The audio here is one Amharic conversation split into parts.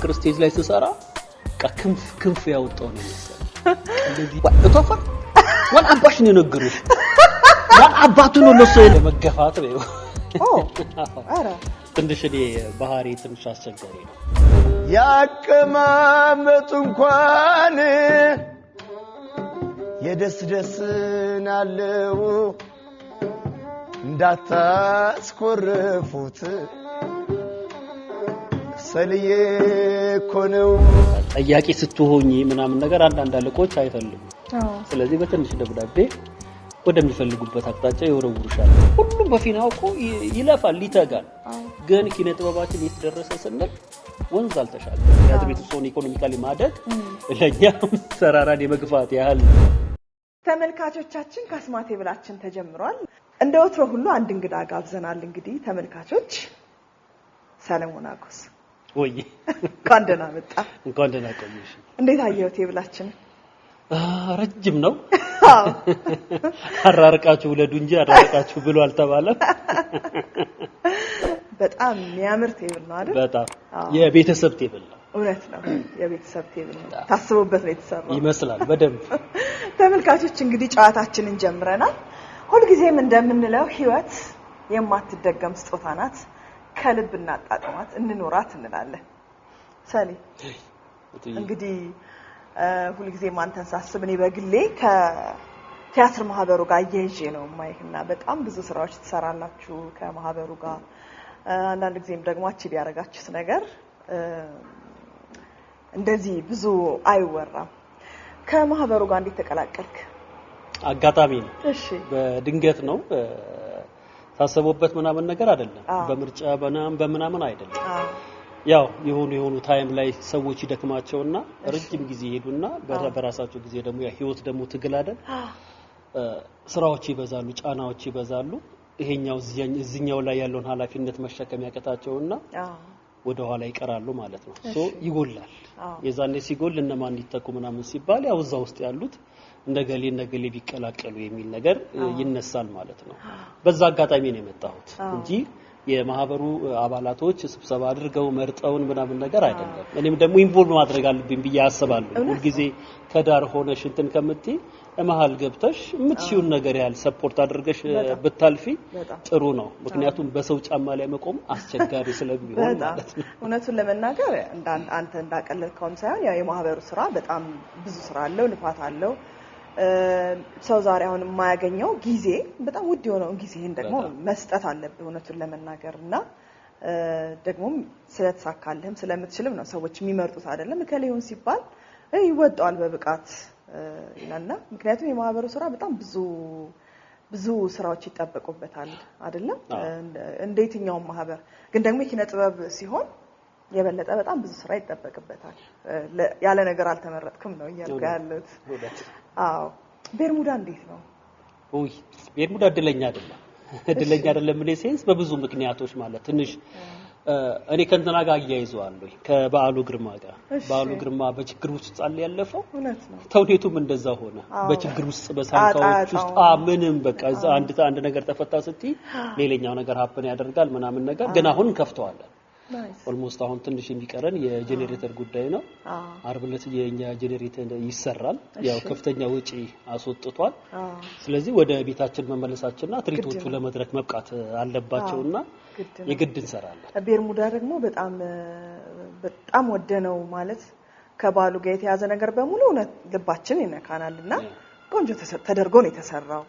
ፍቅር ስቴጅ ላይ ተሰራ ክንፍ ያወጣው ነው መሰለኝ እንደዚህ ወጥቷፋ ወን አባሽ ነው ነገሩሽ ወን አባቱ ነው ለሰው ለመገፋት ነው አራ ትንሽ ባህሪ ትንሽ አስቸጋሪ ነው ያቀማመጡ እንኳን የደስደስናለው እንዳታስኮርፉት ሰልዬ ኮነው ጠያቂ ስትሆኚ ምናምን ነገር አንዳንድ አለቆች አይፈልጉም ስለዚህ በትንሽ ደብዳቤ ወደሚፈልጉበት አቅጣጫ ይወረውሩሻል ሁሉም በፊናው እኮ ይለፋል ይተጋል ግን ኪነ ጥበባችን እየተደረሰ ስንል ወንዝ አልተሻለ ያትቤት ሶን ኢኮኖሚካሊ ማደግ ለኛ ሰራራን የመግፋት ያህል ተመልካቾቻችን ካስማቴ ብላችን ተጀምሯል እንደ ወትሮ ሁሉ አንድ እንግዳ ጋብዘናል እንግዲህ ተመልካቾች ሰለሞን አጎስ ወይ ካንደና መጣ እንኳን ቆይሽ እንዴት አየሁት ይብላችን ረጅም ነው አራርቃችሁ ወለዱ እንጂ አራርቃችሁ ብሎ አልተባለም በጣም የሚያምር ቴብል ነው አይደል በጣም የቤተሰብ ቴብል ነው እውነት ነው የቤተሰብ ቴብል ነው ታስቦበት ነው የተሰራው ይመስላል በደንብ ተመልካቾች እንግዲህ ጨዋታችንን ጀምረናል ሁሉ ጊዜም እንደምንለው ህይወት የማትደገም ስጦታ ናት ከልብ እናጣጣማት እንኖራት እንላለን ሰሊ እንግዲህ ሁሉ ጊዜ ማንተን ሳስብ እኔ በግሌ ከቲያትር ማህበሩ ጋር እየይዤ ነው ማይክና በጣም ብዙ ስራዎች ተሰራላችሁ ከማህበሩ ጋር አንዳንድ ጊዜም ደግሞ አቺቭ ያረጋችሁት ነገር እንደዚህ ብዙ አይወራም ከማህበሩ ጋር እንዴት ተቀላቀልክ አጋጣሚ ነው እሺ በድንገት ነው ታሰቦበት ምናምን ነገር አይደለም በምርጫ በምናምን አይደለም ያው የሆኑ ታይም ላይ ሰዎች ይደክማቸውና ረጅም ጊዜ ሄዱና በራሳቸው ጊዜ ደግሞ ያ ህይወት ደግሞ ትግል አይደል ስራዎች ይበዛሉ ጫናዎች ይበዛሉ ይሄኛው እዚህኛው ላይ ያለውን ኃላፊነት መሸከም ያቀታቸውና ወደ ኋላ ይቀራሉ ማለት ነው ሶ ይጎላል የዛኔ ሲጎል እነማን ይተኩ ምናምን ሲባል ያው እዛው ውስጥ ያሉት እንደገሌ ቢቀላቀሉ የሚል ነገር ይነሳል ማለት ነው በዛ አጋጣሚ ነው የመጣሁት እንጂ የማህበሩ አባላቶች ስብሰባ አድርገው መርጠውን ምናምን ነገር አይደለም እኔም ደግሞ ኢንቮልቭ ማድረግ አለብኝ ብዬ አስባለሁ ሁሉ ጊዜ ከዳር ሆነሽ እንትን ከምትይ ለማሃል ገብተሽ የምትሽውን ነገር ያህል ሰፖርት አድርገሽ ብታልፊ ጥሩ ነው ምክንያቱም በሰው ጫማ ላይ መቆም አስቸጋሪ ስለሚሆን ማለት ነው እውነቱን ለመናገር አንተ እንዳቀለልከው ሳይሆን ያ የማህበሩ ስራ በጣም ብዙ ስራ አለው ልፋት አለው ሰው ዛሬ አሁን የማያገኘው ጊዜ በጣም ውድ የሆነው ጊዜን ደግሞ መስጠት አለበት እውነቱን ለመናገርና ደግሞ ስለተሳካልህም ስለምትችልም ነው ሰዎች የሚመርጡት አይደለም ከሌውን ሲባል ይወጣል በብቃት ይላልና ምክንያቱም የማህበሩ ስራ በጣም ብዙ ስራዎች ይጠበቁበታል አይደለም እንዴትኛው ማህበር ግን ደግሞ የኪነ ጥበብ ሲሆን የበለጠ በጣም ብዙ ስራ ይጠበቅበታል ያለ ነገር አልተመረጥኩም ነው እያልኩ ያለሁት አዎ ቤርሙዳ እንዴት ነው ኦይ ቤርሙዳ እድለኛ አይደለም ምን ሴንስ በብዙ ምክንያቶች ማለት ትንሽ እኔ ከእንትና ጋር አያይዘዋለሁ ከበዓሉ ግርማ ጋር በዓሉ ግርማ በችግር ውስጥ ጻል ያለፈው እውነት ነው ተውኔቱም እንደዛ ሆነ በችግር ውስጥ በሳንካዎች ውስጥ ምንም በቃ አንድ ነገር ተፈታ ስትይ ሌላኛው ነገር ሀፕን ያደርጋል ምናምን ነገር ግን አሁን ከፍተዋለን ኦልሞስት አሁን ትንሽ የሚቀረን የጄኔሬተር ጉዳይ ነው አርብለት የኛ ጄኔሬተር ይሰራል ያው ከፍተኛ ወጪ አስወጥቷል ስለዚህ ወደ ቤታችን መመለሳችንና ትሪቶቹ ለመድረክ መብቃት አለባቸውና የግድ እንሰራለን ቤርሙዳ ደግሞ በጣም ወደነው ማለት ከባሉ ጋር የተያዘ ነገር በሙሉ ልባችን ይነካናልና ቆንጆ ተደርጎ ነው የተሰራው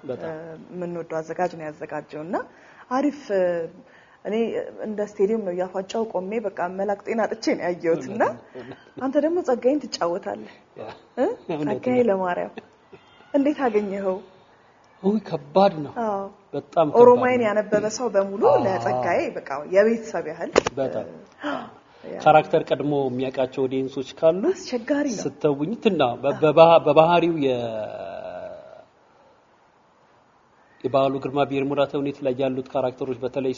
ምን ወደው አዘጋጅ ነው ያዘጋጀውና አሪፍ እኔ እንደ ስቴዲየም ነው ያፋጫው ቆሜ በቃ መላክጤና አጥቼ ነው ያየሁትና አንተ ደግሞ ጸጋዬን ትጫወታለህ ጸጋዬ ለማርያም እንዴት አገኘኸው ወይ ከባድ ነው በጣም ኦሮማይን ያነበበ ሰው በሙሉ ለጸጋዬ በቃ የቤተሰብ ያህል በጣም ካራክተር ቀድሞ የሚያቃቸው ኦዲየንሶች ካሉ አስቸጋሪ ነው ስተውኝትና በባህሪው የባሉ ግርማ ቤርሙዳ ተውኔት ላይ ያሉት ካራክተሮች በተለይ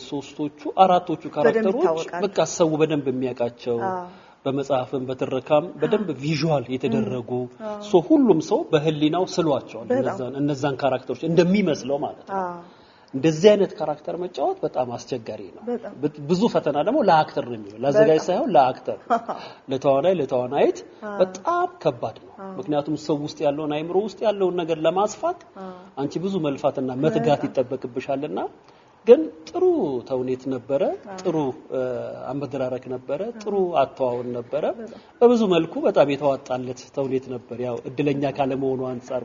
አራቶቹ ካራክተሮች በቃ ሰው በደንብ የሚያቃቸው በመጽሐፍም በትረካም በደንብ ቪዥዋል የተደረጉ ሁሉም ሰው በህሊናው ስሏቸው እነዛን ካራክተሮች እንደሚመስለው ማለት ነው እንደዚህ አይነት ካራክተር መጫወት በጣም አስቸጋሪ ነው ብዙ ፈተና ደግሞ ለአክተር ነው የሚለው ለአዘጋጅ ሳይሆን ለአክተር ለተዋናይት በጣም ከባድ ነው ምክንያቱም ሰው ውስጥ ያለውን አይምሮ ውስጥ ያለውን ነገር ለማስፋት አንቺ ብዙ መልፋትና መትጋት ይጠበቅብሻልና ግን ጥሩ ተውኔት ነበረ ጥሩ አመደራረክ ነበረ ጥሩ አተዋውን ነበረ በብዙ መልኩ በጣም የተዋጣለት ተውኔት ነበር ያው እድለኛ ካለ መሆኑ አንፃር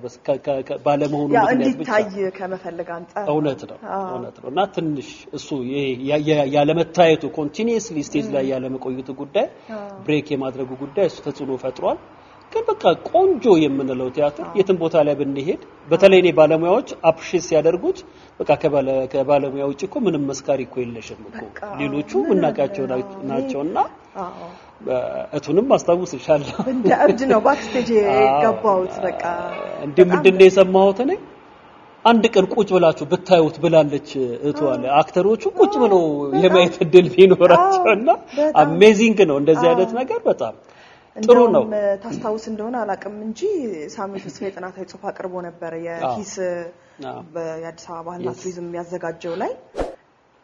ባለ መሆኑ ምክንያት ብቻ እንዲታይ ከመፈለግ አንፃር እውነት ነው እና ትንሽ እሱ ያለ መታየቱ ኮንቲኒየስሊ ስቴጅ ላይ ያለ መቆየቱ ጉዳይ ብሬክ የማድረጉ ጉዳይ እሱ ተጽዕኖ ፈጥሯል ግን በቃ ቆንጆ የምንለው ቲያትር የትም ቦታ ላይ ብንሄድ በተለይ እኔ ባለሙያዎች አፕሪሺየት ሲያደርጉት በቃ ከባለሙያው ውጪ እኮ ምንም መስካሪ እኮ የለሽም እኮ ሌሎቹ ምናቃቸው ናቸውና እቱንም አስተዋውስሻለሁ እንደ እብድ ነው ባክስቴጅ ገባውት በቃ ምንድነው የሰማሁት እኔ አንድ ቀን ቁጭ ብላችሁ ብታዩት ብላለች እቱ አለ አክተሮቹ ቁጭ ብለው የማየት እድል ቢኖራቸውና አሜዚንግ ነው እንደዚህ አይነት ነገር በጣም ጥሩ ነው ታስታውስ እንደሆነ አላቅም እንጂ ሳሙኤል ተስፋዬ ጥናታዊ ጽሁፍ አቅርቦ ነበር የሂስ በአዲስ አበባ ባህልና ቱሪዝም ያዘጋጀው ላይ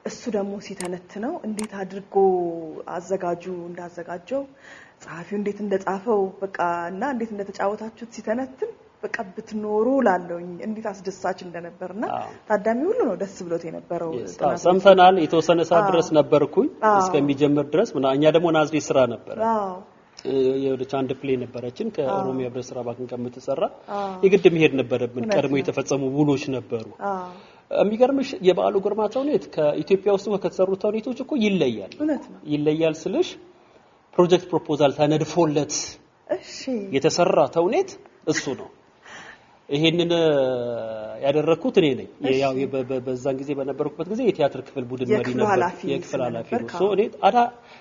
እሱ ደግሞ ሲተነትነው እንዴት አድርጎ አዘጋጁ እንዳዘጋጀው ጸሐፊው እንዴት እንደጻፈው በቃ እና እንዴት እንደተጫወታችሁት ሲተነትን በቃ ብትኖሩ ላለውኝ እንዴት አስደሳች እንደነበርና ታዳሚ ሁሉ ነው ደስ ብሎት የነበረው ሰምተናል የተወሰነ ሰዓት ድረስ ነበርኩኝ እስከሚጀምር ድረስ እኛ ደግሞ ናዝሬት ስራ ነበር የወደች አንድ ፕሌይ ነበረችን ከኦሮሚያ ህብረት ስራ ባንክ ከምትሰራ የግድ መሄድ ነበረብን ቀድሞ የተፈጸሙ ውሎች ነበሩ የሚገርምሽ የበዓሉ ግርማ ተውኔት ከኢትዮጵያ ውስጥ ከተሰሩ ተውኔቶች እኮ ይለያል ስልሽ ፕሮጀክት ፕሮፖዛል ተነድፎለት የተሰራ ተውኔት እሱ ነው ይሄንን ያደረኩት እኔ ነኝ ያው በዛን ጊዜ በነበርኩበት ጊዜ የቲያትር ክፍል ቡድን መሪ ነበር የክፍል ኃላፊ ነው ሶ እኔ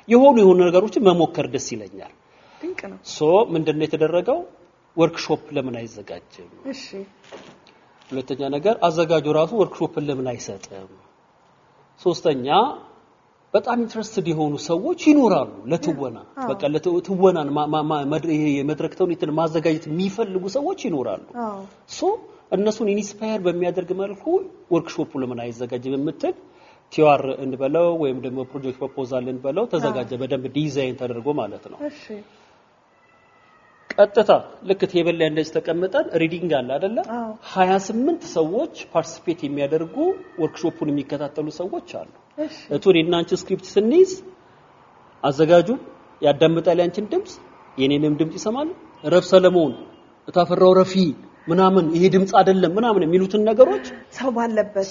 የሆኑ ነገሮችን መሞከር ደስ ይለኛል ድንቅ ነው ሶ ምንድነው የተደረገው ወርክሾፕ ለምን አይዘጋጅም እሺ ሁለተኛ ነገር አዘጋጁ ራሱ ወርክሾፕን ለምን አይሰጥም ሶስተኛ በጣም ኢንትረስትድ የሆኑ ሰዎች ይኖራሉ ለትወና በቃ ለትወናን የመድረክ ተውኔትን ማዘጋጀት የሚፈልጉ ሰዎች ይኖራሉ ሶ እነሱን ኢንስፓየር በሚያደርግ መልኩ ወርክሾፑ ለምን አይዘጋጅም የምትል ቲዋር እንበለው ወይም ደግሞ ፕሮጀክት ፕሮፖዛል እንበለው ተዘጋጀ በደንብ ዲዛይን ተደርጎ ማለት ነው እሺ ቀጥታ ልክ ቴብል ላይ እንደዚህ ተቀምጠን ሪዲንግ አለ አይደለ 28 ሰዎች ፓርቲሲፔት የሚያደርጉ ወርክሾፑን የሚከታተሉ ሰዎች አሉ እቱሪና አንቺ ስክሪፕት ስንይዝ አዘጋጁ ያዳምጣል ያንቺን ድምጽ የኔንም ድምጽ ይሰማል ረፍ ሰለሞን እታፈራው ረፊ ምናምን ይሄ ድምጽ አይደለም ምናምን የሚሉትን ነገሮች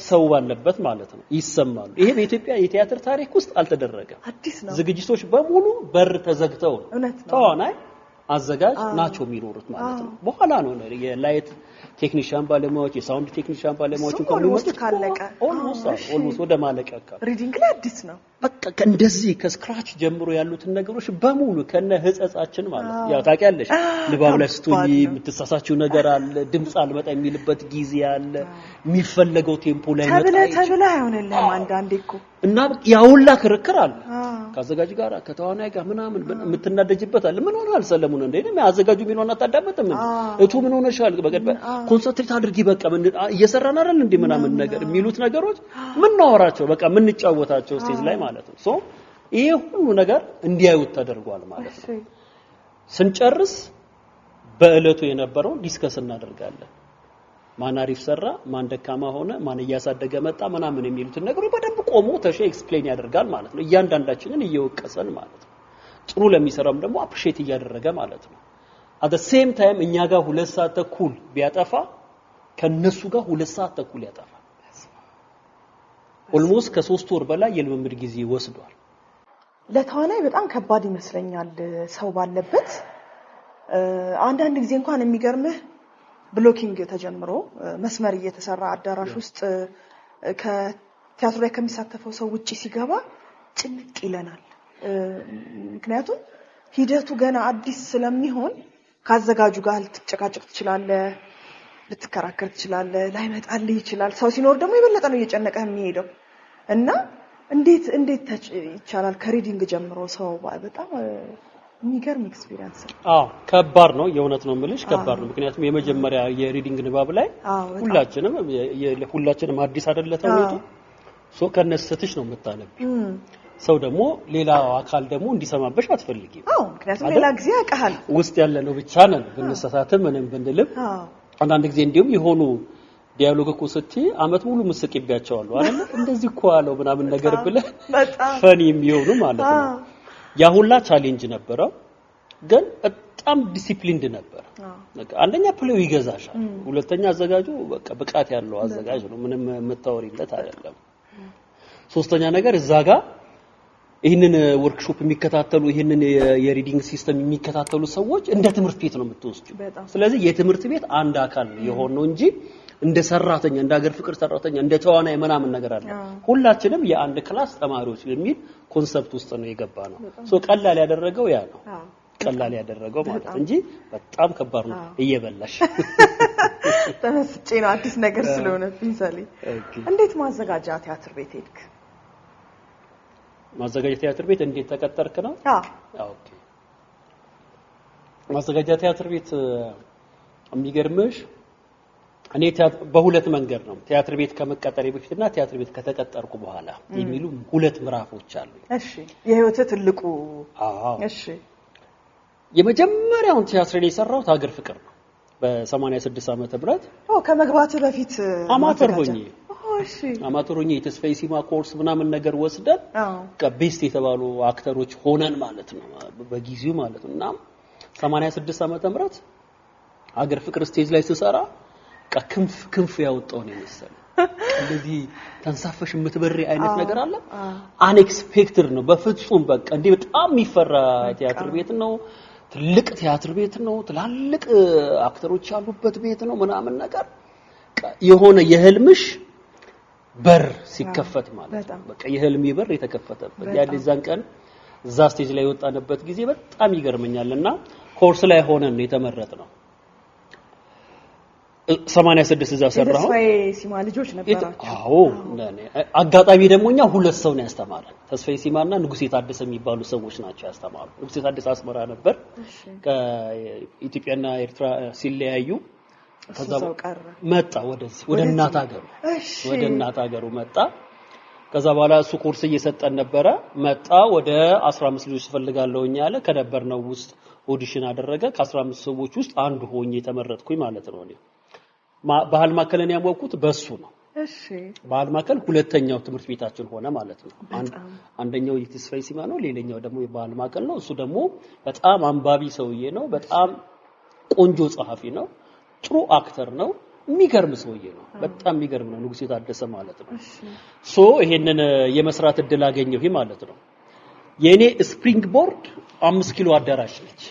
ሰው ባለበት ማለት ነው ይሰማሉ ይሄ በኢትዮጵያ የቲያትር ታሪክ ውስጥ አልተደረገም አዲስ ነው ዝግጅቶች በሙሉ በር ተዘግተው ተዋናይ አዘጋጅ ናቸው የሚኖሩት ማለት ነው በኋላ ነው የላይት ቴክኒሻን ባለሙያዎች የሳውንድ ቴክኒሻን ባለሙያዎች ኮሚኒቲ ካለቀ ኦልሞስት ወደ ማለቅ አካባቢ ሪዲንግ ላይ አዲስ ነው በቃ እንደዚህ ከስክራች ጀምሮ ያሉትን ነገሮች በሙሉ ከነ ህጸጻችን ማለት ነው ያው ታውቂያለሽ ንባብ ላይ ስትሆኚ የምትሳሳችው ነገር አለ ድምጽ አልመጣ የሚልበት ጊዜ አለ የሚፈለገው ቴምፖ ላይ መጣ ተብለ አይሆንልህም አንዳንዴ እኮ እና ያውላ ክርክር አለ ካዘጋጅ ጋር ከተዋናይ ጋር ምናምን የምትናደጅበት አለ ምን ሆነ አልሰለሙን እንዴ ነው ያዘጋጁ ምን ሆነ አታዳመጥም እቱ ምን ሆነሻል በቀጥታ ኮንሰንትሬት አድርጊ በቃ ምን እየሰራን አይደል እንዴ ምናምን ነገር የሚሉት ነገሮች ምን ናወራቸው በቃ ምን እንጫወታቸው ስቴጅ ላይ ማለት ነው ሶ ይሄ ሁሉ ነገር እንዲያዩት ተደርጓል ማለት ነው ስንጨርስ በእለቱ የነበረው ዲስከስ እናደርጋለን ማን አሪፍ ሰራ ማን ደካማ ሆነ ማን እያሳደገ መጣ ምናምን የሚሉትን ነገሮች በደንብ ቆሞ ተሸ ኤክስፕሌን ያደርጋል ማለት ነው እያንዳንዳችንን እየወቀሰን ማለት ነው ጥሩ ለሚሰራም ደግሞ አፕሪሺየት እያደረገ ማለት ነው at the same time እኛ ጋር 2 ሰዓት ተኩል ቢያጠፋ ከነሱ ጋር 2 ሰዓት ተኩል ያጠፋ ኦልሞስት ከ3 ወር በላይ የልምምድ ጊዜ ወስዷል ለተዋናይ በጣም ከባድ ይመስለኛል ሰው ባለበት አንዳንድ ጊዜ እንኳን የሚገርምህ ብሎኪንግ ተጀምሮ መስመር እየተሰራ አዳራሽ ውስጥ ከቲያትሩ ላይ ከሚሳተፈው ሰው ውጪ ሲገባ ጭንቅ ይለናል ምክንያቱም ሂደቱ ገና አዲስ ስለሚሆን ካዘጋጁ ጋር ልትጨቃጨቅ ትችላለህ ልትከራከር ትችላለህ ላይመጣልህ ይችላል ሰው ሲኖር ደግሞ የበለጠ ነው እየጨነቀህ የሚሄደው እና እንዴት ይቻላል ከሪዲንግ ጀምሮ ሰው በጣም የሚገርም ኤክስፒሪየንስ። ከባድ ነው የእውነት ነው የምልሽ ከባድ ነው ምክንያቱም የመጀመሪያ የሪዲንግ ንባብ ላይ ሁላችንም አዲስ አይደለ ተውኔቱ ሶ ከነስተሽ ነው የምታነቢው ሰው ደግሞ ሌላ አካል ደግሞ እንዲሰማበሽ አትፈልጊም ምክንያቱም ሌላ ጊዜ ያቀሃል ውስጥ ያለ ነው ብቻ ነን ብንሰሳተም ምንም ብንልም አንዳንድ ጊዜ እንዲሁም የሆኑ ዲያሎግ እኮ ስትይ አመት ሙሉ መስቀይባቸዋለሁ አይደል እንደዚህ እኮ አለው ምናምን ነገር ብለ ፈኒ የሚሆኑ ማለት ነው ያ ሁላ ቻሌንጅ ነበረው ግን በጣም ዲሲፕሊንድ ነበር አንደኛ ፕሌው ይገዛሻል ሁለተኛ አዘጋጁ በቃ ብቃት ያለው አዘጋጅ ነው ምንም መታወሪለት አይደለም ሶስተኛ ነገር እዛ ጋር ይሄንን ወርክሾፕ የሚከታተሉ ይሄንን የሪዲንግ ሲስተም የሚከታተሉ ሰዎች እንደ ትምህርት ቤት ነው የምትወስጂው ስለዚህ የትምህርት ቤት አንድ አካል የሆነው እንጂ እንደ ሰራተኛ እንደ ሀገር ፍቅር ሰራተኛ እንደ ተዋናይ ምናምን ነገር አለ ሁላችንም የአንድ ክላስ ተማሪዎች በሚል ኮንሰፕት ውስጥ ነው የገባ ነው ሶ ቀላል ያደረገው ያ ነው ቀላል ያደረገው ማለት እንጂ በጣም ከባድ ነው እየበላሽ ተመስጬ ነው አዲስ ነገር ስለሆነ ፊንሳሊ እንዴት ማዘጋጃ ቲያትር ቤት ሄድክ ማዘጋጃ ቲያትር ቤት እንዴት ተቀጠርክ ነው ኦኬ ማዘጋጃ ቲያትር ቤት የሚገርምሽ እኔ በሁለት መንገድ ነው ቲያትር ቤት ከመቀጠሬ በፊትና ቲያትር ቤት ከተቀጠርኩ በኋላ የሚሉ ሁለት ምዕራፎች አሉ እሺ የህይወት ትልቁ እሺ የመጀመሪያውን ቲያትር ላይ የሰራሁት ሀገር ፍቅር ነው በ86 ዓመተ ምህረት ከመግባት በፊት አማተር ሆኜ የተስፋዬ ሲማ ኮርስ ምናምን ነገር ወስደን ከቤስት የተባሉ አክተሮች ሆነን ማለት ነው በጊዜው ማለት ነውና 86 ዓመተ ምህረት ሀገር ፍቅር ስቴጅ ላይ ሲሰራ ክንፍ ያወጣው ነው መሰለኝ እንደዚህ ተንሳፈሽ የምትበሪ አይነት ነገር አለ አንኤክስፔክትድ ነው በፍጹም በቃ እንዴ በጣም የሚፈራ ቲያትር ቤት ነው ትልቅ ቲያትር ቤት ነው ትላልቅ አክተሮች ያሉበት ቤት ነው ምናምን ነገር የሆነ የህልምሽ በር ሲከፈት ማለት ነው በቃ የህልም በር የተከፈተበት ያለዛን ቀን እዛ ስቴጅ ላይ ወጣንበት ጊዜ በጣም ይገርመኛልና ኮርስ ላይ ሆነን የተመረጥነው 86 እዛ ሰራው ተስፋዬ ሲማ ልጆች ነበራችሁ አጋጣሚ ደሞኛ ሁለት ሰው ነው ያስተማረን ተስፋዬ ሲማና ንጉሴ ታደሰ የሚባሉ ሰዎች ናቸው ያስተማሩ ንጉሴ ታደሰ አስመራ ነበር ከኢትዮጵያና ኤርትራ ሲለያዩ ከዛው መጣ ወደ እናት ሀገሩ መጣ ከዛ በኋላ እሱ ኮርስ እየሰጠን ነበረ መጣ ወደ 15 ልጆች ፈልጋለሁኝ ያለ ከነበርነው ውስጥ ኦዲሽን አደረገ ከ15 ሰዎች ውስጥ አንዱ ሆኜ ተመረጥኩኝ ማለት ነው እኔ ባህል ማከለን ያወቅኩት በሱ ነው እሺ ባህል ማከል ሁለተኛው ትምህርት ቤታችን ሆነ ማለት ነው አንደኛው የተስፋዬ ሲማ ነው ሌላኛው ደግሞ የባህል ማከል ነው እሱ ደግሞ በጣም አንባቢ ሰውዬ ነው በጣም ቆንጆ ጸሐፊ ነው ጥሩ አክተር ነው የሚገርም ሰውዬ ነው በጣም የሚገርም ነው ንጉሴ ታደሰ ማለት ነው ሶ ይሄንን የመስራት እድል አገኘሁኝ ማለት ነው የኔ ስፕሪንግ ቦርድ 5 ኪሎ አዳራሽ ነች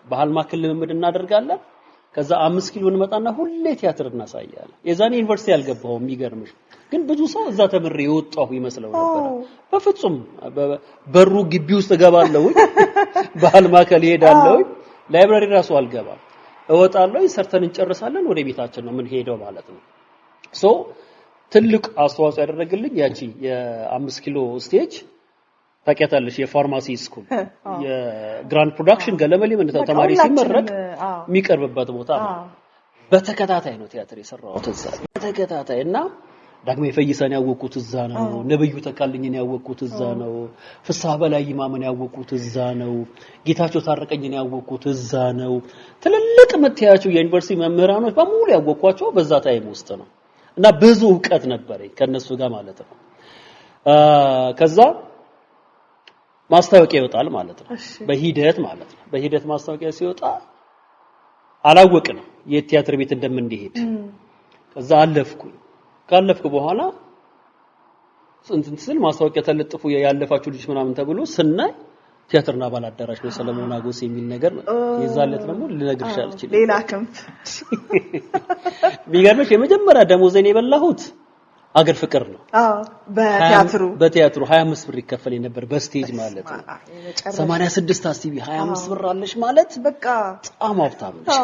ባህል ማከል ልምምድ እናደርጋለን ከዛ 5 ኪሎ እንመጣና ሁሌ ቲያትር እናሳያለን የዛኔ ዩኒቨርሲቲ ያልገባው የሚገርምሽ ግን ብዙ ሰው እዛ ተምሬ የወጣሁ ይመስለው ነበር በፍጹም በሩ ግቢ ውስጥ ገባለሁ ባህል ማከል ይሄዳለሁ ላይብራሪ ራሱ አልገባም እወጣለሁ ሰርተን እንጨርሳለን ወደ ቤታችን ነው ምን ሄደው ማለት ነው ሶ ትልቅ አስተዋጽኦ ያደረግልኝ ያቺ የ5 ኪሎ ስቴጅ ታውቂያታለሽ የፋርማሲ ስኩል የግራንድ ፕሮዳክሽን ገለመሌ ምን ተማሪ ሲመረቅ የሚቀርብበት ቦታ ነው በተከታታይ ነው ቲያትር የሰራሁት እዛ በተከታታይና ዳግሜ ፈይሳን ያወቁት እዛ ነው ነብዩ ተካልኝን ያወቁት እዛ ነው ፍስሐ በላይ ይማምን ያወቁት እዛ ነው ጌታቸው ታረቀኝን ያወቁት እዛ ነው ትልልቅ መተያቸው የዩኒቨርሲቲ መምህራኖች በሙሉ ያወቋቸው በዛ ታይም ውስጥ ነው እና ብዙ ዕውቀት ነበረኝ ከነሱ ጋር ማለት ነው ከዛ ማስታወቂያ ይወጣል ማለት ነው በሂደት ማለት ነው በሂደት ማስታወቂያ ሲወጣ አላወቅንም የቲያትር ቤት እንደምንሄድ ከዛ ካለፍኩ በኋላ ስንት ማስታወቂያ ተለጥፉ ያለፋችሁ ልጅ ምናምን ተብሎ ስናይ ቲያትርና ባል አዳራሽ ነው ሰለሞን አጎስ የሚል ነገር የዛለት ደግሞ ልነግርሽ አልችልም ሌላ ክንፍ ቢገርምሽ የመጀመሪያ ደሞዜን የበላሁት ሀገር ፍቅር ነው በቲያትሩ 25 ብር ይከፈል ነበር በስቴጅ ማለት ነው 86 አስቢ 25 ብር አለሽ ማለት በቃ ጣም ሀብታም ነሽ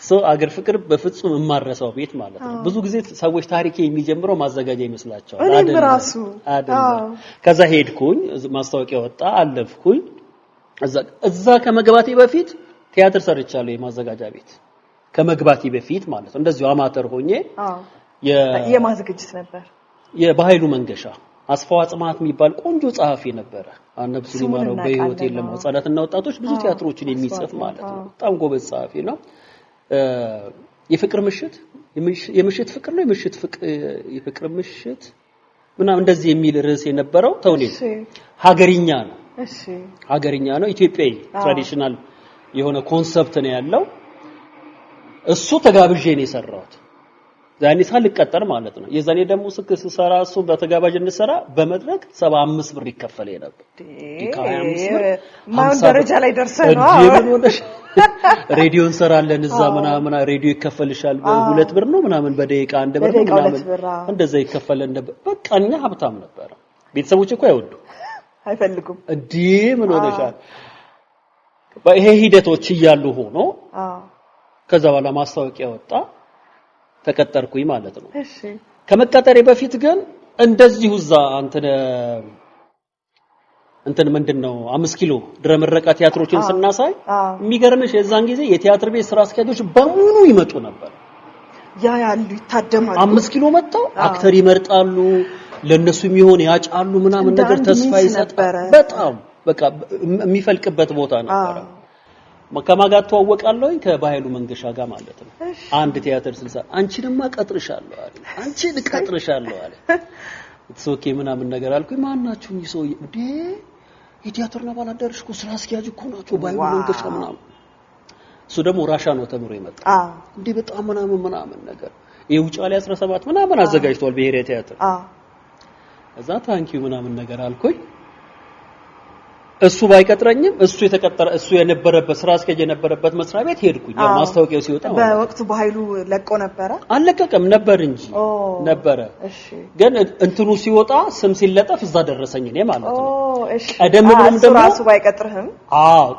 ሶ ሀገር ፍቅር በፍጹም የማረሳው ቤት ማለት ነው ብዙ ጊዜ ሰዎች ታሪክ የሚጀምረው ማዘጋጃ ይመስላቸዋል አይደለም ከዛ ሄድኩኝ ማስታወቂያ ወጣ አለፍኩኝ እዛ ከመግባቴ በፊት ቲያትር ሰርቻለሁ የማዘጋጃ ቤት ከመግባቴ በፊት ማለት ነው እንደዚሁ አማተር ሆኜ የማዘጋጅት ነበር የባህሉ መንገሻ አስፋው አጽማት የሚባል ቆንጆ ጸሐፊ ነበረ አነብሱ ሊማረው በህይወት የለም ወጣትና ወጣቶች ብዙ ቲያትሮችን የሚጽፍ ማለት ነው በጣም ጎበዝ ጸሐፊ ነው የፍቅር ምሽት የምሽት ፍቅር ነው የፍቅር ምሽት ምናምን እንደዚህ የሚል ርዕስ የነበረው ተውኔት ሀገርኛ ነው እሺ ሀገርኛ ነው ኢትዮጵያዊ ትራዲሽናል የሆነ ኮንሰፕት ነው ያለው እሱ ተጋብዤ ነው የሰራሁት ዛኔ ሳልቀጠር ማለት ነው የዛኔ ደግሞ ስሰራ እሱ በተጋባዥ እንሰራ በመድረክ 75 ብር ይከፈለኝ ነበር ዲካ25 ብር ማን ደረጃ ላይ ደርሰናል ሬዲዮ እንሰራለን እዛ ምናምን ሬዲዮ ይከፈልሻል በ2 ብር ነው ምናምን በደቂቃ 1 ብር ነው ምናምን እንደዛ ይከፈለን ነበር በቃ እኛ ሀብታም ነበር ቤተሰቦች እኮ አይወዱ አይፈልጉም እንዴ ምን ሆነሻል ይሄ ሂደቶች ይያሉ ሆኖ ከዛ በኋላ ማስታወቂያ ወጣ ተቀጠርኩኝ ማለት ነው እሺ ከመቀጠሬ በፊት ግን እንደዚሁ እዛ እንትን ምንድነው 5 ኪሎ ድረምረቃ ቲያትሮችን ስናሳይ የሚገርምሽ የዛን ጊዜ የቲያትር ቤት ስራ አስኪያጆች በሙሉ ይመጡ ነበር ያሉ ይታደማሉ 5 ኪሎ መጣው አክተር ይመርጣሉ ለነሱ የሚሆን ያጫሉ ምናምን ነገር ተስፋ ይሰጣል በጣም በቃ የሚፈልቅበት ቦታ ነበር ከማጋት ተዋወቃለሁኝ ከባህሉ መንገሻ ጋር ማለት ነው አንድ ቲያትር 60 አንቺንማ ቀጥርሻለሁ አለ አንቺን ቀጥርሻለሁ አለ ኦኬ ምናምን ነገር አልኩኝ ማናችሁኝ ሰው እንዴ የቲያትርና ባላደርሽ እኮ ስራ አስኪያጅ እኮ ናቸው ባህሉ መንገሻ ምናምን እሱ ደግሞ ራሻ ነው ተምሮ የመጣ እንዴ በጣም ምናምን ነገር የውጫሌ 17 ምናምን አዘጋጅቷል ብሔራዊ ቲያትር እዛ ታንኪዩ ምናምን ነገር አልኩኝ እሱ ባይቀጥረኝም እሱ የነበረበት ስራ አስኪያጅ የነበረበት መስሪያ ቤት ሄድኩኝ ያው ማስታወቂያው ሲወጣ በወቅቱ በኃይሉ ለቆ ነበር አለቀቀም ነበር እንጂ ነበር እሺ ግን እንትኑ ሲወጣ ስም ሲለጠፍ እዛ ደረሰኝ እኔ ማለት ነው እሺ ቀደም ብሎም ደግሞ ራሱ ባይቀጥርህም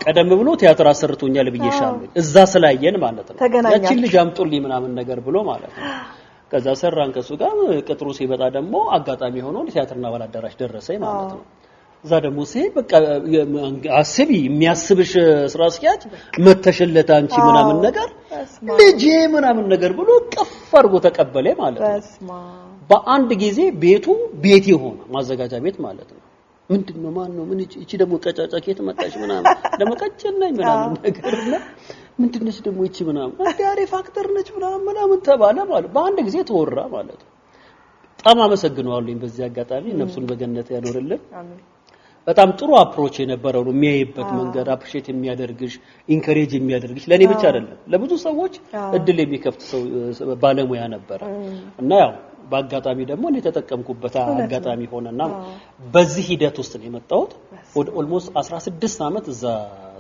ቀደም ብሎ ቲያትር አሰርቶኛል ብዬሻለሁ እዛ ስላየን ማለት ነው ያቺን ልጅ አምጡልኝ ምናምን ነገር ብሎ ማለት ነው ከዛ ሰራን ከሱ ጋር ቅጥሩ ሲበጣ ደግሞ አጋጣሚ ሆኖ ቲያትርና ባላደራሽ ደረሰኝ ማለት ነው እዛ ደግሞ ሲሄድ በቃ አስቢ የሚያስብሽ ስራ አስኪያጅ መተሽለታ አንቺ ምናምን ነገር ልጄ ምናምን ነገር ብሎ ቀፍ አድርጎ ተቀበለ ማለት ነው በአንድ ጊዜ ቤቱ ቤት ሆነ ማዘጋጃ ቤት ማለት ነው ምንድነው ማን ነው ምን እቺ ደግሞ ቀጫጫ ከየት መጣሽ ምናምን ደግሞ ቀጭነኝ ምናምን ነገርና ምንድነሽ ደግሞ እቺ ምናምን አዳሪ ፋክተር ነች ምናምን ተባለ ማለት በአንድ ጊዜ ተወራ ማለት ነው በጣም አመሰግናለሁ በዚህ አጋጣሚ ነፍሱን በገነት ያኖርልን አሜን በጣም ጥሩ አፕሮች የነበረው ነው የሚያይበት መንገድ አፕሪሺየት የሚያደርግሽ ኢንከሬጅ የሚያደርግሽ ለኔ ብቻ አይደለም ለብዙ ሰዎች እድል የሚከፍት ሰው ባለሙያ ነበር እና ያው በአጋጣሚ ደግሞ እኔ ተጠቀምኩበት አጋጣሚ ሆነና በዚህ ሂደት ውስጥ ነው የመጣሁት ወደ ኦልሞስት 16 አመት እዛ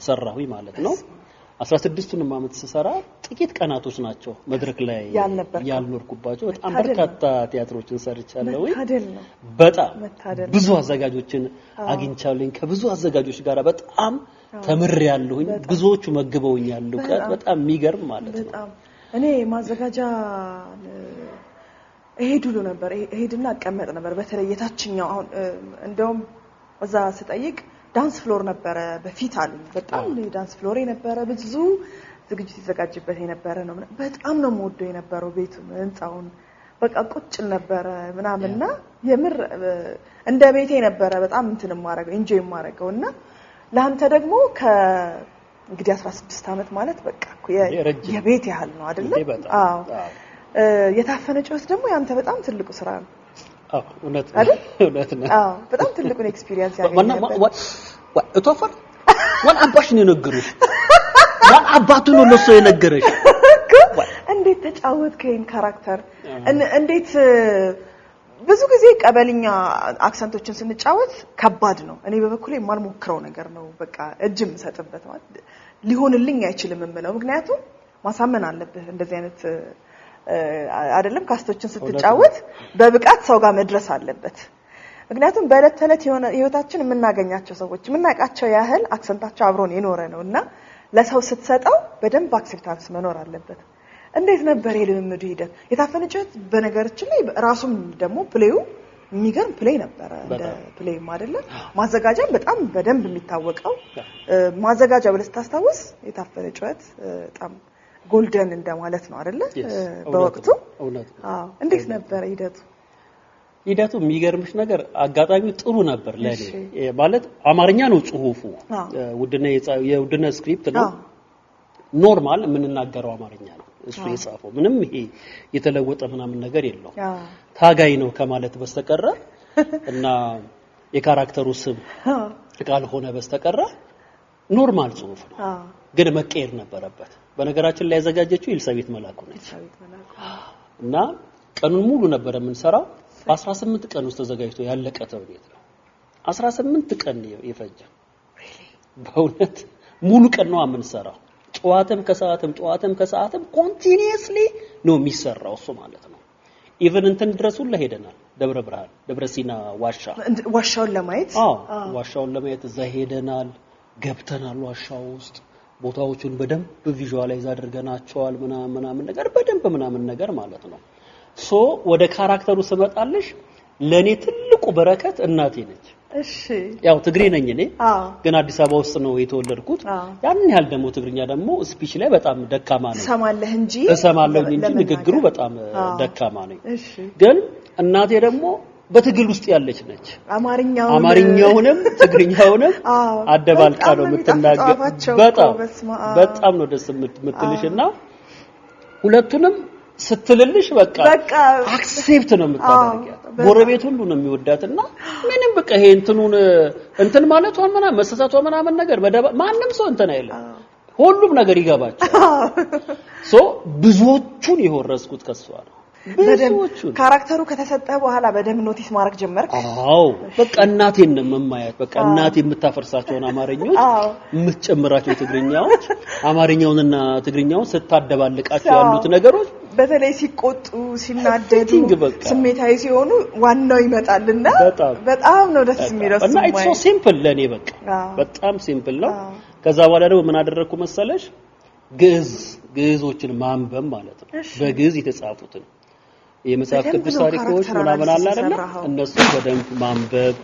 ሰራሁኝ ማለት ነው 16ቱንም አመት ስሰራ ጥቂት ቀናቶች ናቸው መድረክ ላይ ያልኖርኩባቸው በጣም በርካታ ቲያትሮችን ሰርቻለሁ በጣም ብዙ አዘጋጆችን አግኝቻለሁ ከብዙ አዘጋጆች ጋር በጣም ተምሬያለሁኝ ብዙዎቹ መግበውኛል በጣም የሚገርም ማለት ነው በጣም እኔ ማዘጋጃ እሄድሉ ነበር እሄድና አቀመጥ ነበር በተለይ የታችኛው አሁን እንደውም እዛ ስጠይቅ ዳንስ ፍሎር ነበረ በፊት አሉ በጣም ዳንስ ፍሎር የነበረ ብዙ ዝግጅት ይዘጋጅበት የነበረ ነው በጣም ነው የምወደው የነበረው ቤቱን ህንጻውን በቃ ቁጭል ነበረ ምናምንና የምር እንደ ቤቴ ነበረ በጣም እንትን ማረገው ኢንጆይ ማረገውና ላንተ ደግሞ እንግዲህ 16 አመት ማለት በቃ የቤት ያህል ነው አይደል አዎ የታፈነ ጩኸት ደግሞ ያንተ በጣም ትልቁ ስራ ነው እውነት ነው በጣም ትልቁን ኤክስፒሪየንስ ያገኘበት እቶፈር ወን አባሽ ነው የነገሩሽ ወን አባቱ ነው ለሱ የነገረሽ እንዴት ተጫወትከኝ ካራክተር እንዴት ብዙ ጊዜ ቀበልኛ አክሰንቶችን ስንጫወት ከባድ ነው እኔ በበኩሌ የማልሞክረው ነገር ነው በቃ እጅም ሰጥበት ማለት ሊሆንልኝ አይችልም የምለው ምክንያቱም ማሳመን አለብህ እንደዚህ አይነት አይደለም ካስቶችን ስትጫወት በብቃት ሰው ጋር መድረስ አለበት ምክንያቱም በእለት ተለት ህይወታችን የምናገኛቸው ሰዎች የምናቃቸው ያህል አክሰንታቸው አብሮን የኖረ ነውና ለሰው ስትሰጠው በደንብ አክሴፕታንስ መኖር አለበት እንዴት ነበር የልምምዱ ሂደት የታፈነ ጩኸት በነገራችን ላይ ራሱም ደግሞ ፕሌዩ የሚገርም ፕሌይ ነበር እንደ ፕሌይ አይደለ ማዘጋጃም በጣም በደንብ የሚታወቀው ማዘጋጃ ብለህ ታስታውስ የታፈረ ጩኸት በጣም ጎልደን እንደማለት ነው አይደለ በወቅቱ አዎ እንዴት ነበር ሂደቱ የሚገርምሽ ነገር አጋጣሚው ጥሩ ነበር ለኔ ማለት አማርኛ ነው ጽሁፉ የውድነ ስክሪፕት ነው ኖርማል የምንናገረው አማርኛ ነው እሱ የጻፈው ምንም ይሄ የተለወጠ ምናምን ነገር የለው ታጋይ ነው ከማለት በስተቀር እና የካራክተሩ ስም ቃል ሆነ በስተቀር ኖርማል ጽሁፍ ነው ግን መቀየር ነበረበት በነገራችን ላይ ያዘጋጀችው ኤልሳቤት መላኩ ነች እና ቀኑን ሙሉ ነበር የምንሰራው 18 ቀን ውስጥ ተዘጋጅቶ ያለቀ ተውኔት ነው 18 ቀን የፈጀ በእውነት ሙሉ ቀን ነው የምንሰራው ጧትም ከሰዓትም ኮንቲኒየስሊ ነው የሚሰራው እሱ ማለት ነው ኢቭን እንትን ድረሱን ለሄደናል ደብረ ብርሃን ደብረ ሲና ዋሻውን ለማየት ዋሻውን ለማየት እዛ ሄደናል ገብተናል ዋሻው ውስጥ ቦታዎቹን በደንብ ቪዥዋላይዝ አድርገናቸዋል ምናምን ነገር በደንብ ምናምን ነገር ማለት ነው ሶ ወደ ካራክተሩ ስመጣልሽ ለኔ ትልቁ በረከት እናቴ ነች እሺ ያው ትግሬ ነኝ እኔ ግን አዲስ አበባ ውስጥ ነው የተወለድኩት ያን ያህል ደግሞ ትግርኛ ደግሞ ስፒች ላይ በጣም ደካማ ነው እሰማለሁ እንጂ ንግግሩ በጣም ደካማ ነው እሺ ግን እናቴ ደግሞ በትግል ውስጥ ያለች ነች አማርኛውንም ትግርኛውንም አደባልቃ ነው የምትናገር በጣም ነው ደስ የምትልሽና ሁለቱንም ስትልልሽ በቃ አክሴፕት ነው የምታደርጊያት ጎረቤት ሁሉ ነው የሚወዳትና ምንም በቃ ይሄ እንትን ማለት ሆነና መሰሳቷ ምናምን ነገር ማንንም ሰው እንትን አይደለም ሁሉም ነገር ይገባቸው ሶ ብዙዎቹን የወረስኩት ከሷ ነው ብዙዎቹን ካራክተሩ ከተሰጠ በኋላ በደም ኖቲስ ማድረግ ጀመርክ አዎ በቃ እናቴን ነው መማያት በቃ እናቴ የምታፈርሳቸውን አማርኞች የምትጨምራቸው ትግርኛዎች አማርኛውንና ትግርኛውን ስታደባልቃቸው ያሉት ነገሮች በተለይ ሲቆጡ ሲናደዱ ስሜታዊ ሲሆኑ ዋናው ይመጣልና በጣም ነው ደስ የሚለው እና ኢትስ ሶ ሲምፕል ለኔ በቃ በጣም ሲምፕል ነው ከዛ በኋላ ደግሞ ምን አደረኩ መሰለሽ ግዕዞችን ማንበብ ማለት ነው በግዕዝ የተጻፉትን የመጽሐፍ ቅዱስ ታሪኮች ምናምን አለ አይደል እነሱ በደንብ ማንበብ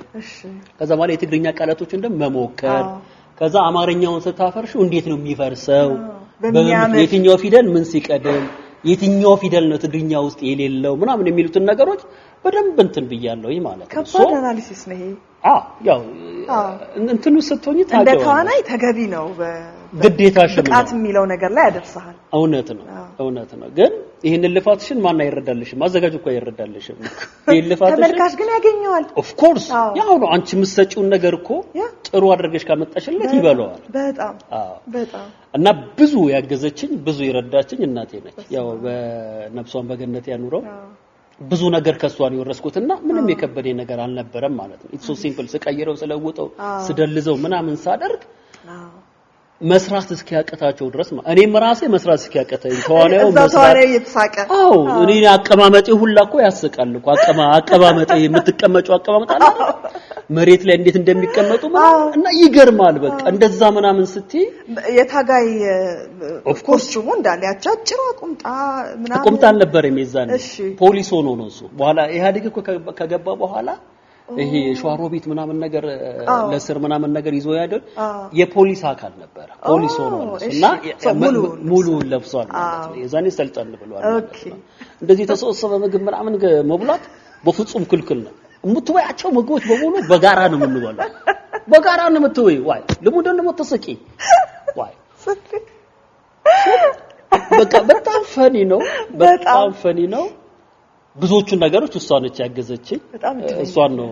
ከዛ በኋላ የትግርኛ ቃላቶችን ደግሞ መሞከር ከዛ አማርኛውን ስታፈርሹ እንዴት ነው የሚፈርሰው የትኛው ፊደል ምን ሲቀደም የትኛው ፊደል ነው ትግርኛ ውስጥ የሌለው ምናምን የሚሉትን ነገሮች በደንብ እንትን ብያለሁ ማለት ነው ከባድ አናሊሲስ ነው ይሄ ያው እንትኑ ስትሆኚ ታውቂው እንደ ተዋናይ ተገቢ ነው ግዴታሽ ነው ጣት የሚለው ነገር ላይ ያደርሳል እውነት ነው ግን ይሄን ልፋትሽን ማን አይረዳልሽም ማዘጋጅ እኮ አይረዳልሽም ይሄን ልፋትሽን ተመልካች ግን ያገኘዋል ኦፍ ኮርስ ያው ነው አንቺ የምትሰጪውን ነገር እኮ ጥሩ አድርገሽ ካመጣሽለት ይበለዋል በጣም እና ብዙ ያገዘችኝ ብዙ ይረዳችኝ እናቴ ነች ያው በነፍሷን በገነት ያኑረው ብዙ ነገር ከሷን ይወረስኩትና ምንም የከበደኝ ነገር አልነበረም ማለት ነው ኢትስ ሶ ሲምፕል ስቀይረው ስለውጠው ስደልዘው ምናምን ሳደርግ መስራት እስኪያቀታቸው ድረስ እኔም ራሴ መስራት እስኪያቀተኝ ተዋናዩ መስራት ይተሳቀ እኔ አቀማመጤ ሁላ እኮ ያስቃል እኮ አቀማመጤ የምትቀመጪው አቀማመጥ አለ መሬት ላይ እንዴት እንደሚቀመጡ እና ይገርማል በቃ እንደዛ ምናምን ስትይ የታጋይ ኦፍ ኮርስ ቹሙ እንዳለ ያጫጭራ ቁምጣ ነበር የሚዛን ፖሊስ ሆኖ ነው እሱ በኋላ ኢህአዴግ እኮ ከገባ በኋላ ይሄ ሸዋሮቢት ምናምን ነገር ለስር ምናምን ነገር ይዞ ያደል የፖሊስ አካል ነበር ፖሊስ ሆኖ እና ሙሉ ለብሷል ማለት ነው የዛኔ ሰልጠን ብሏል እንደዚህ ተሰብስበ ምግብ ምናምን መብላት በፍጹም ክልክል ነው የምትወያቸው ምግቦች በሙሉ በጋራ ነው የምንበላው በጋራ ነው የምትወይ ዋይ ለሙደን ነው ተሰቂ ዋይ በቃ በጣም ፈኒ ነው ብዙዎቹ ነገሮች እሷ ነች ያገዘችኝ እሷን ነው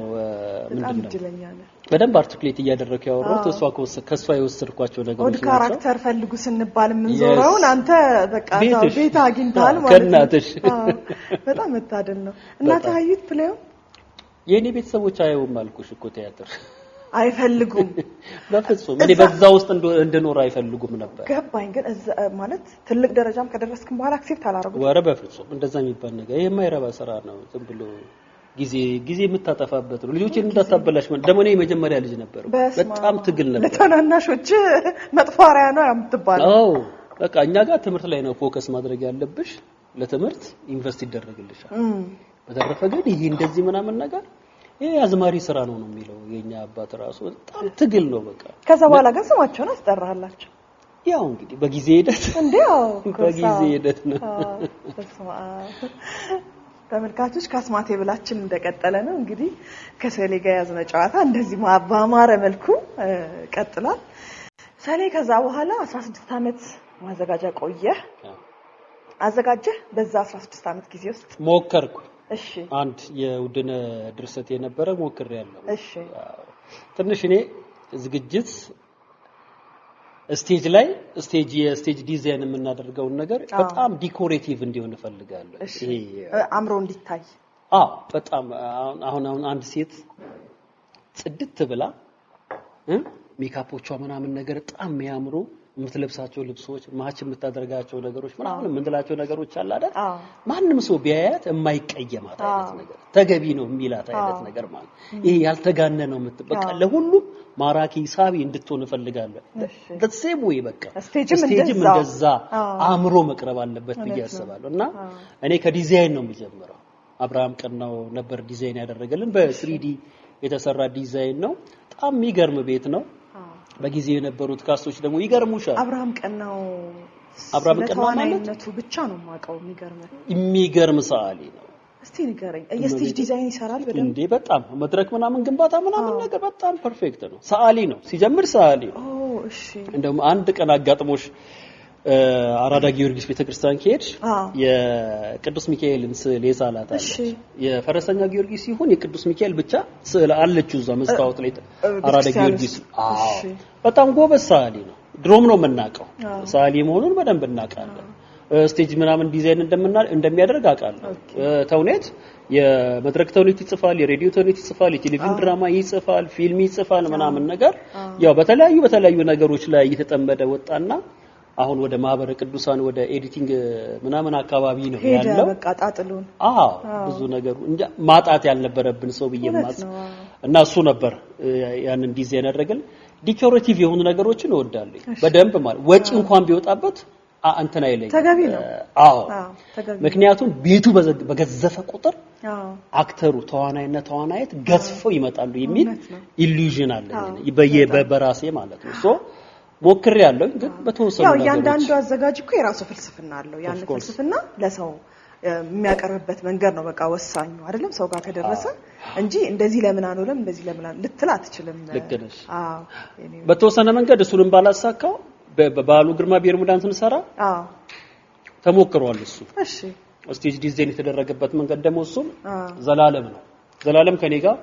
ምንድነው በደንብ አርቲኩሌት እያደረኩ ያወራሁት እሷ ከሷ የወሰድኳቸው ነገሮች ናቸው ካራክተር ፈልጉ ስንባል ምንዞረውን አንተ በቃ ቤት አግኝታል ማለት ነው በጣም መታደል ነው እናታ አዩት ፕሌው የኔ ቤተሰቦች አይውም አልኩሽ እኮ ቲያትር አይፈልጉም በፍጹም እኔ በዛ ውስጥ እንደኖር አይፈልጉም ነበር ገባኝ ግን ማለት ትልቅ ደረጃም ከደረስክም በኋላ አክሴፕት አላረጉም ወረ በፍጹም እንደዛ የሚባል ነገር ይሄ የማይረባ ስራ ነው ዝም ብሎ ጊዜ የምታጠፋበት ነው ልጆችን እንዳታበላሽ ደግሞ እኔ የመጀመሪያ ልጅ ነበር በጣም ትግል ነበር ለተናናሾች መጥፋሪያ ነው የምትባለው በቃ እኛ ጋር ትምህርት ላይ ነው ፎከስ ማድረግ ያለብሽ ለትምህርት ኢንቨስት ይደረግልሻል በተረፈ ግን ይሄ እንደዚህ ምናምን ነገር ይሄ አዝማሪ ስራ ነው የሚለው የኛ አባት ራሱ በጣም ትግል ነው በቃ ከዛ በኋላ ግን ስማቸውን አስጠራላችሁ ያው እንግዲህ በጊዜ ሂደት እንዴው በጊዜ ሂደት ነው ተመልካቾች ካስማቴ ብላችን እንደቀጠለ ነው እንግዲህ ከሰሌ ጋር ያዝነው ጨዋታ እንደዚህ ባማረ መልኩ ቀጥሏል ሰሌ ከዛ በኋላ 16 አመት ማዘጋጃ ቆየ አዘጋጀህ በዛ 16 አመት ጊዜ ውስጥ ሞከርኩ እሺ አንድ የውድነ ድርሰት የነበረ ሞክሬያለሁ እሺ ትንሽ እኔ ዝግጅት ስቴጅ ዲዛይን የምናደርገው ነገር በጣም ዲኮሬቲቭ እንዲሆን ፈልጋለሁ ይሄ አምሮ እንዲታይ በጣም አሁን አንድ ሴት ጽድት ብላ ሜካፖቿ ምናምን ነገር በጣም የሚያምሩ የምትለብሳቸው ልብሶች ማች የምታደርጋቸው ነገሮች ምናምን ምንድላቸው ነገሮች አለ አይደል ማንንም ሰው ቢያያት የማይቀየማት አይነት ነገር ተገቢ ነው የሚላት አይነት ነገር ማለት ይሄ ያልተጋነነው የምትበቃ ለሁሉም ማራኪ ሳቢ እንድትሆን ፈልጋለሁ በሴም ወይ በቃ ስቴጅም እንደዛ አምሮ መቅረብ አለበት ብዬ አስባለሁ እና እኔ ከዲዛይን ነው የሚጀምረው አብርሃም ቀናው ነበር ዲዛይን ያደረገልን በ3D የተሰራ ዲዛይን ነው በጣም የሚገርም ቤት ነው በጊዜው የነበሩት ካስቶች ደግሞ ይገርሙሻል አብርሃም ቀናው ማለቱ ብቻ ነው ማቀው የሚገርም ሰዓሊ ነው እስቲ ንገረኝ የስቴጅ ዲዛይን ይሰራል በደንብ እንዴ በጣም መድረክ ምናምን ግንባታ ምናምን ነገር በጣም ፐርፌክት ነው ሰዓሊ ነው ሲጀምር ሰዓሊ ነው እሺ እንደውም አንድ ቀን አጋጥሞሽ አራዳ ጊዮርጊስ ቤተክርስቲያን ከሄድሽ የቅዱስ ሚካኤልን ስዕል የሳላት አለ የፈረሰኛ ጊዮርጊስ ይሁን የቅዱስ ሚካኤል ብቻ ስዕል አለችው እዛ መስታወት ላይ አራዳ ጊዮርጊስ በጣም ጎበዝ ሰዓሊ ነው ድሮም ነው የምናውቀው ሰዓሊ መሆኑን በደንብ እናውቃለን ስቴጅ ምናምን ዲዛይን እንደሚያደርግ አውቃለሁ ተውኔት የመድረክ ተውኔት ይጽፋል የሬዲዮ ተውኔት ይጽፋል የቴሌቪዥን ድራማ ይጽፋል ፊልም ይጽፋል ምናምን ነገር ያው በተለያዩ ነገሮች ላይ እየተጠመደ ወጣና አሁን ወደ ማህበረ ቅዱሳን ወደ ኤዲቲንግ ምናምን አካባቢ ነው ያለው በቃ ጣጥሉን ብዙ ነገሩ እንጃ ማጣት ያልነበረብን ሰው በየማስ እና እሱ ነበር ያንን ዲዛይን ያደረገል ዲኮሬቲቭ የሆኑ ነገሮችን እወዳለሁ በደንብ ማለት ወጪ እንኳን ቢወጣበት አንተና ይለኝ ተገቢ ነው ምክንያቱም ቤቱ በገዘፈ ቁጥር አክተሩ ተዋናይት ገዝፈው ይመጣሉ የሚል ኢሉዥን አለ በራሴ ማለት ነው ሶ ሞክሬ ያለው ግን በተወሰነ ያው ያንዳንዱ አዘጋጅ እኮ የራሱ ፍልስፍና አለው ያን ፍልስፍና ለሰው የሚያቀርብበት መንገድ ነው በቃ ወሳኙ አይደለም ሰው ጋር ከደረሰ እንጂ እንደዚህ ለምን አንወለም እንደዚህ ለምን ልትል አትችልም ልክነሽ በተወሰነ መንገድ እሱንም ባላሳካው በባሉ ግርማ ቢርሙዳን ስንሰራ ተሞክሯል እሱ እሺ ስቴጅ ዲዛይን የተደረገበት መንገድ ደግሞ እሱም ዘላለም ከኔ ጋር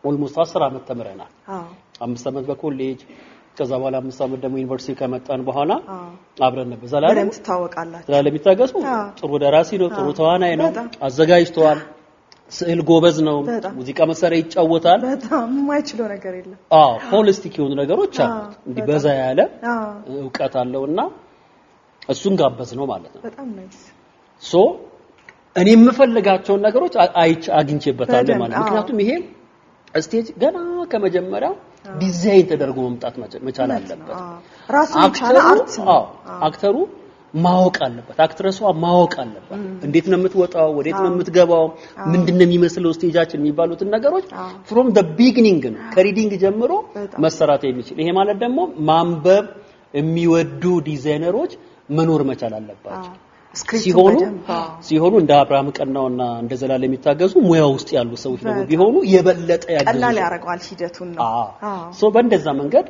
ኦልሞስት 10 አመት ተምረናል 5 አመት በኮሌጅ ከዛ በኋላ 5 አመት ደግሞ ዩኒቨርሲቲ ከመጣን በኋላ አብረን ነበር ዘላለም ተታወቃላችሁ ዘላለም ይታገሱ ጥሩ ደራሲ ነው ጥሩ ተዋናይ ነው አዘጋጅቷል ስዕል ጎበዝ ነው ሙዚቃ መሳሪያ ይጫወታል በጣም የማይችለው ነገር የለም ሆሊስቲክ የሆኑ ነገሮች አሉት እንዲህ በዛ ያለ ዕውቀት አለውና እሱን ጋበዝ ነው ማለት ነው በጣም ናይስ ሶ እኔ የምፈልጋቸው ነገሮች አግኝቼበታለሁ ማለት ምክንያቱም ይሄ ስቴጅ ገና ከመጀመሪያው ዲዛይን ተደርጎ መምጣት መቻል አለበት ራሱን ቻለ አክተሩ ማወቅ አለበት አክትረሷ ማወቅ አለበት እንዴት ነው የምትወጣው ወዴት ነው የምትገባው ምንድነው የሚመስለው ስቴጃችን የሚባሉትን ነገሮች from the beginning ነው ከሪዲንግ ጀምሮ መሰራት የሚችል ይሄ ማለት ደግሞ ማንበብ የሚወዱ ዲዛይነሮች መኖር መቻል አለባቸው ሲሆኑ እንደ አብርሃም ቀናውና እንደ ዘላለም የሚታገዙ ሙያው ውስጥ ያሉ ሰዎች ደግሞ ቢሆኑ የበለጠ ያገዙ ቀላል ያደርጋል ሂደቱን ነው ሶ በእንደዛ መንገድ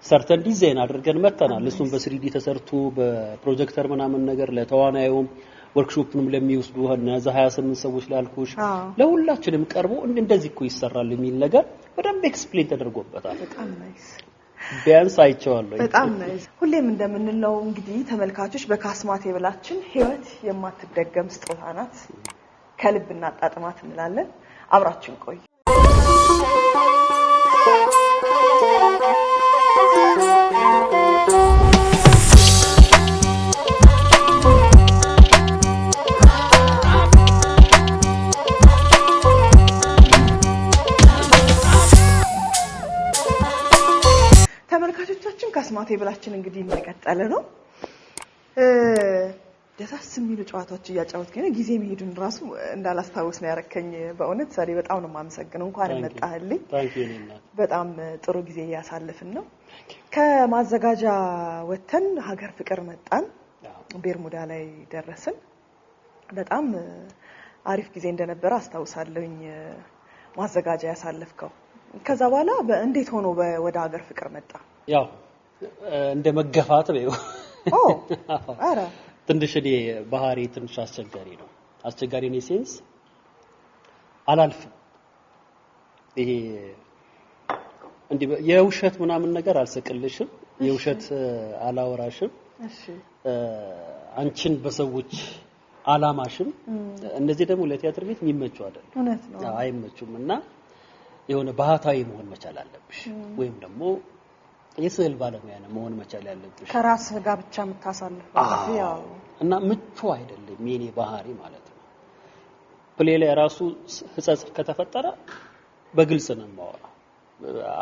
ሰርተን ዲዛይን አድርገን መተናል እሱም በ3D ተሰርቶ በፕሮጀክተር ምናምን ነገር ለተዋናዩም ወርክሾፕንም ለሚወስዱ እነዛ 28 ሰዎች ላልኩሽ ለሁላችንም ቀርቦ እንደዚህ እኮ ይሰራል የሚል ነገር በደንብ ኤክስፕሌን ተደርጎበታል በጣም ናይስ ቢያንስ አይቼዋለሁ በጣም ናይስ ሁሌም እንደምንለው እንግዲህ ተመልካቾች በካስማቴ ብላችን ህይወት የማትደገም ስጦታ ናት ከልብ እናጣጥማት እንላለን አብራችን ቆይ ተመልካቾቻችን ካስማቴ ብላችን እንግዲህ እንደቀጠለ ነው ደሳስ የሚሉ ጨዋታዎች እያጫወትከኝ ጊዜ መሄዱን ራሱ እንዳላስታውስ ነው ያረከኝ። በእውነት ሰሪ በጣም ነው የማመሰግነው። እንኳን መጣህልኝ። በጣም ጥሩ ጊዜ ያሳለፍን ነው። ከማዘጋጃ ወተን ሀገር ፍቅር መጣን። ቤርሙዳ ላይ ደረስን። በጣም አሪፍ ጊዜ እንደነበረ አስታውሳለሁኝ ማዘጋጃ ያሳለፍከው። ከዛ በኋላ እንዴት ሆኖ ወደ ሀገር ፍቅር መጣ? ያው እንደ መገፋት ነው። አረ ትንሽ እኔ ባህሪ ትንሽ አስቸጋሪ ነው። አስቸጋሪ ነው ሴንስ አላልፍም። ይሄ እንዴ የውሸት ምናምን ነገር አልሰቅልሽም፣ የውሸት አላወራሽም። እሺ አንቺን በሰዎች አላማሽም። እነዚህ ደግሞ ለቲያትር ቤት የሚመቹ አይደለም። እውነት ነው፣ አይመቹምና የሆነ ባህታዊ መሆን መቻል አለብሽ ወይም ደግሞ የስዕል ባለሙያ ነው መሆን መቻል ያለብሽ። ከራስ ጋር ብቻ የምታሳልፈው ያው እና ምቹ አይደለም የኔ ባህሪ ማለት ነው። ፕሌይ ላይ ራሱ ህጸጽ ከተፈጠረ በግልጽ ነው የማወራው።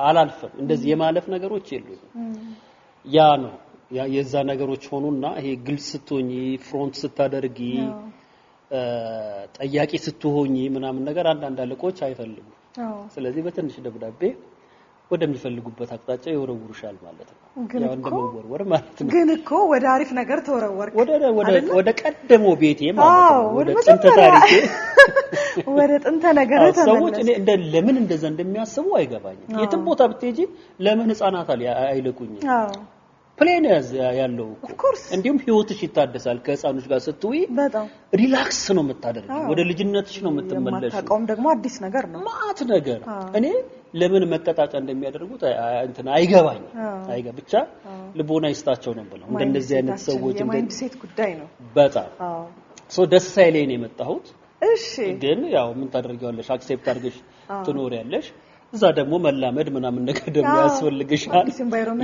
አላልፍም። እንደዚህ የማለፍ ነገሮች የሉም። ያ ነው የዛ ነገሮች ሆኑና ይሄ ግልጽ ስትሆኚ ፍሮንት ስታደርጊ ጠያቂ ስትሆኚ ምናምን ነገር አንዳንድ አለቆች አይፈልጉም። ስለዚህ በትንሽ ደብዳቤ ወደሚፈልጉበት አቅጣጫ ይወረውሩሻል ማለት ነው። ያው እንደመወርወር ማለት ነው። ግን እኮ ወደ አሪፍ ነገር ተወረወርክ። ወደ ቀደሞ ቤቴ ማለት ነው። ወደ ጥንተ ታሪኬ ወደ ጥንተ ነገር ተመለስ። ሰዎች እንደ ለምን እንደዛ እንደሚያስቡ አይገባኝም። የትም ቦታ ብትሄጂ ለምን ህፃናት አይልቁኝም? ፕሌን ያለው እንዲሁም ህይወትሽ ይታደሳል። ከህፃኖች ጋር ስትውይ በጣም ሪላክስ ነው የምታደርጊው። ወደ ልጅነትሽ ነው የምትመለሺው። ማታውቀውም ደግሞ አዲስ ነገር ነው። ማት ነገር እኔ ለምን መቀጣጫ እንደሚያደርጉት አይገባኝም። ብቻ ልቦና ይስጣቸው ነው ብለው እንደነዚህ አይነት ሰዎች ማይንድ ሴት ጉዳይ ነው በጣም ደስ ሳይለኝ ነው የመጣሁት። እሺ ግን ያው ምን ታደርጊዋለሽ? አክሴፕት አድርገሽ ትኖሪያለሽ። እዛ ደግሞ መላመድ ምናምን ነገር ደግሞ ያስፈልግሻል።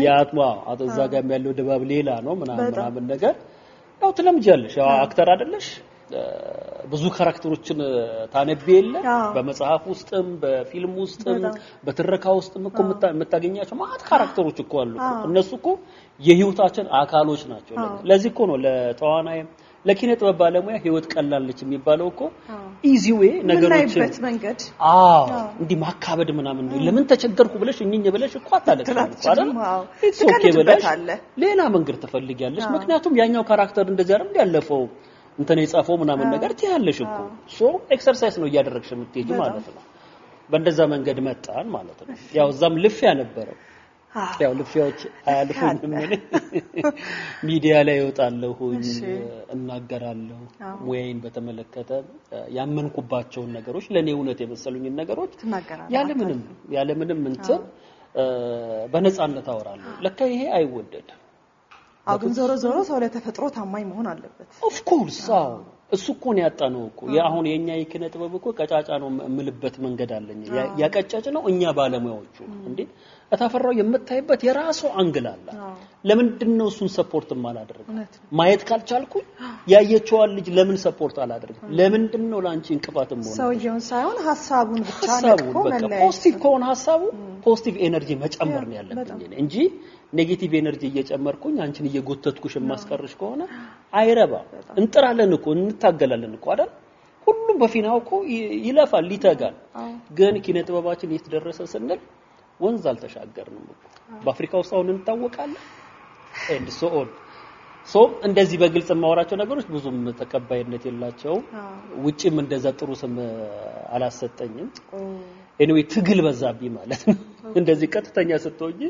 ያጥማ እዛ ጋር ያለው ድባብ ሌላ ነው ምናምን ነገር ያው ትለምጃለሽ። ያው አክተር አይደለሽ? ብዙ ካራክተሮችን ታነቢ የለ በመጽሐፍ ውስጥም በፊልም ውስጥም በትረካ ውስጥም እኮ የምታገኛቸው ማለት ካራክተሮች እኮ አሉ። እነሱ እኮ የህይወታችን አካሎች ናቸው። ለዚህ እኮ ነው ለተዋናይ ለኪነ ጥበብ ባለሙያ ህይወት ቀላልች የሚባለው እኮ ኢዚ ዌይ ነገሮችን መንገድ እንዲህ ማካበድ ምናምን ለምን ተቸገርኩ ብለሽ እኝኝ ብለሽ እኮ አታለቅሽ አይደል? ኢትስ ኦኬ ብለሽ ሌላ መንገድ ትፈልጊያለሽ። ምክንያቱም ያኛው ካራክተር እንደዚህ አይደል ያለፈው እንትን የጻፈው ምናምን ነገር ትያለሽ እኮ ኤክሰርሳይዝ ነው እያደረግሽ የምትሄጂ ማለት ነው። በእንደዛ መንገድ መጣን ማለት ነው። ያው እዛም ልፍያ ነበረው። ያው ልፍያዎች አያልፉኝም። ሚዲያ ላይ እወጣለሁኝ፣ እናገራለሁ። ሙያዬን በተመለከተ ያመንኩባቸውን ነገሮች ለኔ እውነት የመሰሉኝን ነገሮች ያለምንም እንትን በነጻነት አወራለሁ። ለካ ይሄ አይወደድም። አሁን ዞሮ ሰው ለተፈጥሮ ታማኝ መሆን አለበት። ኦፍ ኮርስ እሱ እኮ ነው ያጣነው እኮ አሁን የኛ የኪነ ጥበብ እኮ ቀጫጫ ነው የምልበት መንገድ አለኝ። ያቀጨጭ ነው እኛ ባለሙያዎቹ እንዴ አታፈራው የምታይበት የራሱ አንግል አለ። ለምንድን ነው እሱን ሰፖርት ማላደርገው? ማየት ካልቻልኩ ያየችዋል ልጅ ለምን ሰፖርት አላደርግም? ለምንድን ነው ላንቺ እንቅፋትም ሆነ ሰውየውን ሳይሆን ሐሳቡን ብቻ ነው ፖዚቲቭ ከሆነ ሐሳቡ ፖዚቲቭ ኤነርጂ መጨመር ነው ያለብኝ እንጂ ኔጌቲቭ ኤነርጂ እየጨመርኩኝ አንቺን እየጎተትኩሽ ማስቀርሽ ከሆነ አይረባም። እንጥራለን እኮ እንታገላለን እኮ አይደል? ሁሉም በፊናው እኮ ይለፋል ይተጋል። ግን ኪነ ጥበባችን የት ደረሰ ስንል ወንዝ አልተሻገርንም እኮ። በአፍሪካ ውስጥ አሁን እንታወቃለን and so on እንደዚህ በግልጽ ማወራቸው ነገሮች ብዙም ተቀባይነት የላቸውም። ውጪም እንደዛ ጥሩ ስም አላሰጠኝም። anyway ትግል በዛብኝ ማለት ነው። እንደዚህ ቀጥተኛ ስትሆኚ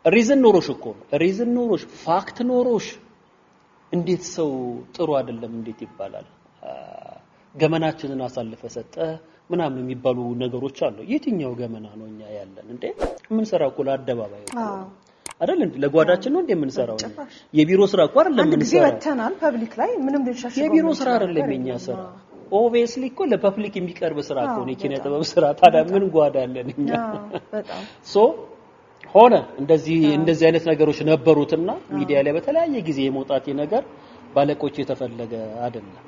ሪዝን ኖሮሽ እኮ ሪዝን ኖሮሽ ፋክት ኖሮሽ እንዴት ሰው ጥሩ አይደለም እንዴት ይባላል? ገመናችንን አሳልፈ ሰጠ ምናምን የሚባሉ ነገሮች አሉ። የትኛው ገመና ነው እኛ ያለን እንዴ? ምን ሰራው እኮ ለአደባባይ አይደል እንዴ? ለጓዳችን ነው እንዴ ምን ሰራው? የቢሮ ስራ እኮ አይደለም ምን ሰራው? ወተናል ፐብሊክ ላይ ምንም ልንሻሽለው የቢሮ ስራ አይደለም የኛ ስራ። ኦብቪየስሊ እኮ ለፐብሊክ የሚቀርብ ስራ እኮ ነው የኪነ ጥበብ ስራ። ታዲያ ምን ጓዳ አለን እኛ? በጣም ሆነ እንደዚህ አይነት ነገሮች ነበሩትና ሚዲያ ላይ በተለያየ ጊዜ የመውጣት ነገር ባለቆች የተፈለገ አይደለም።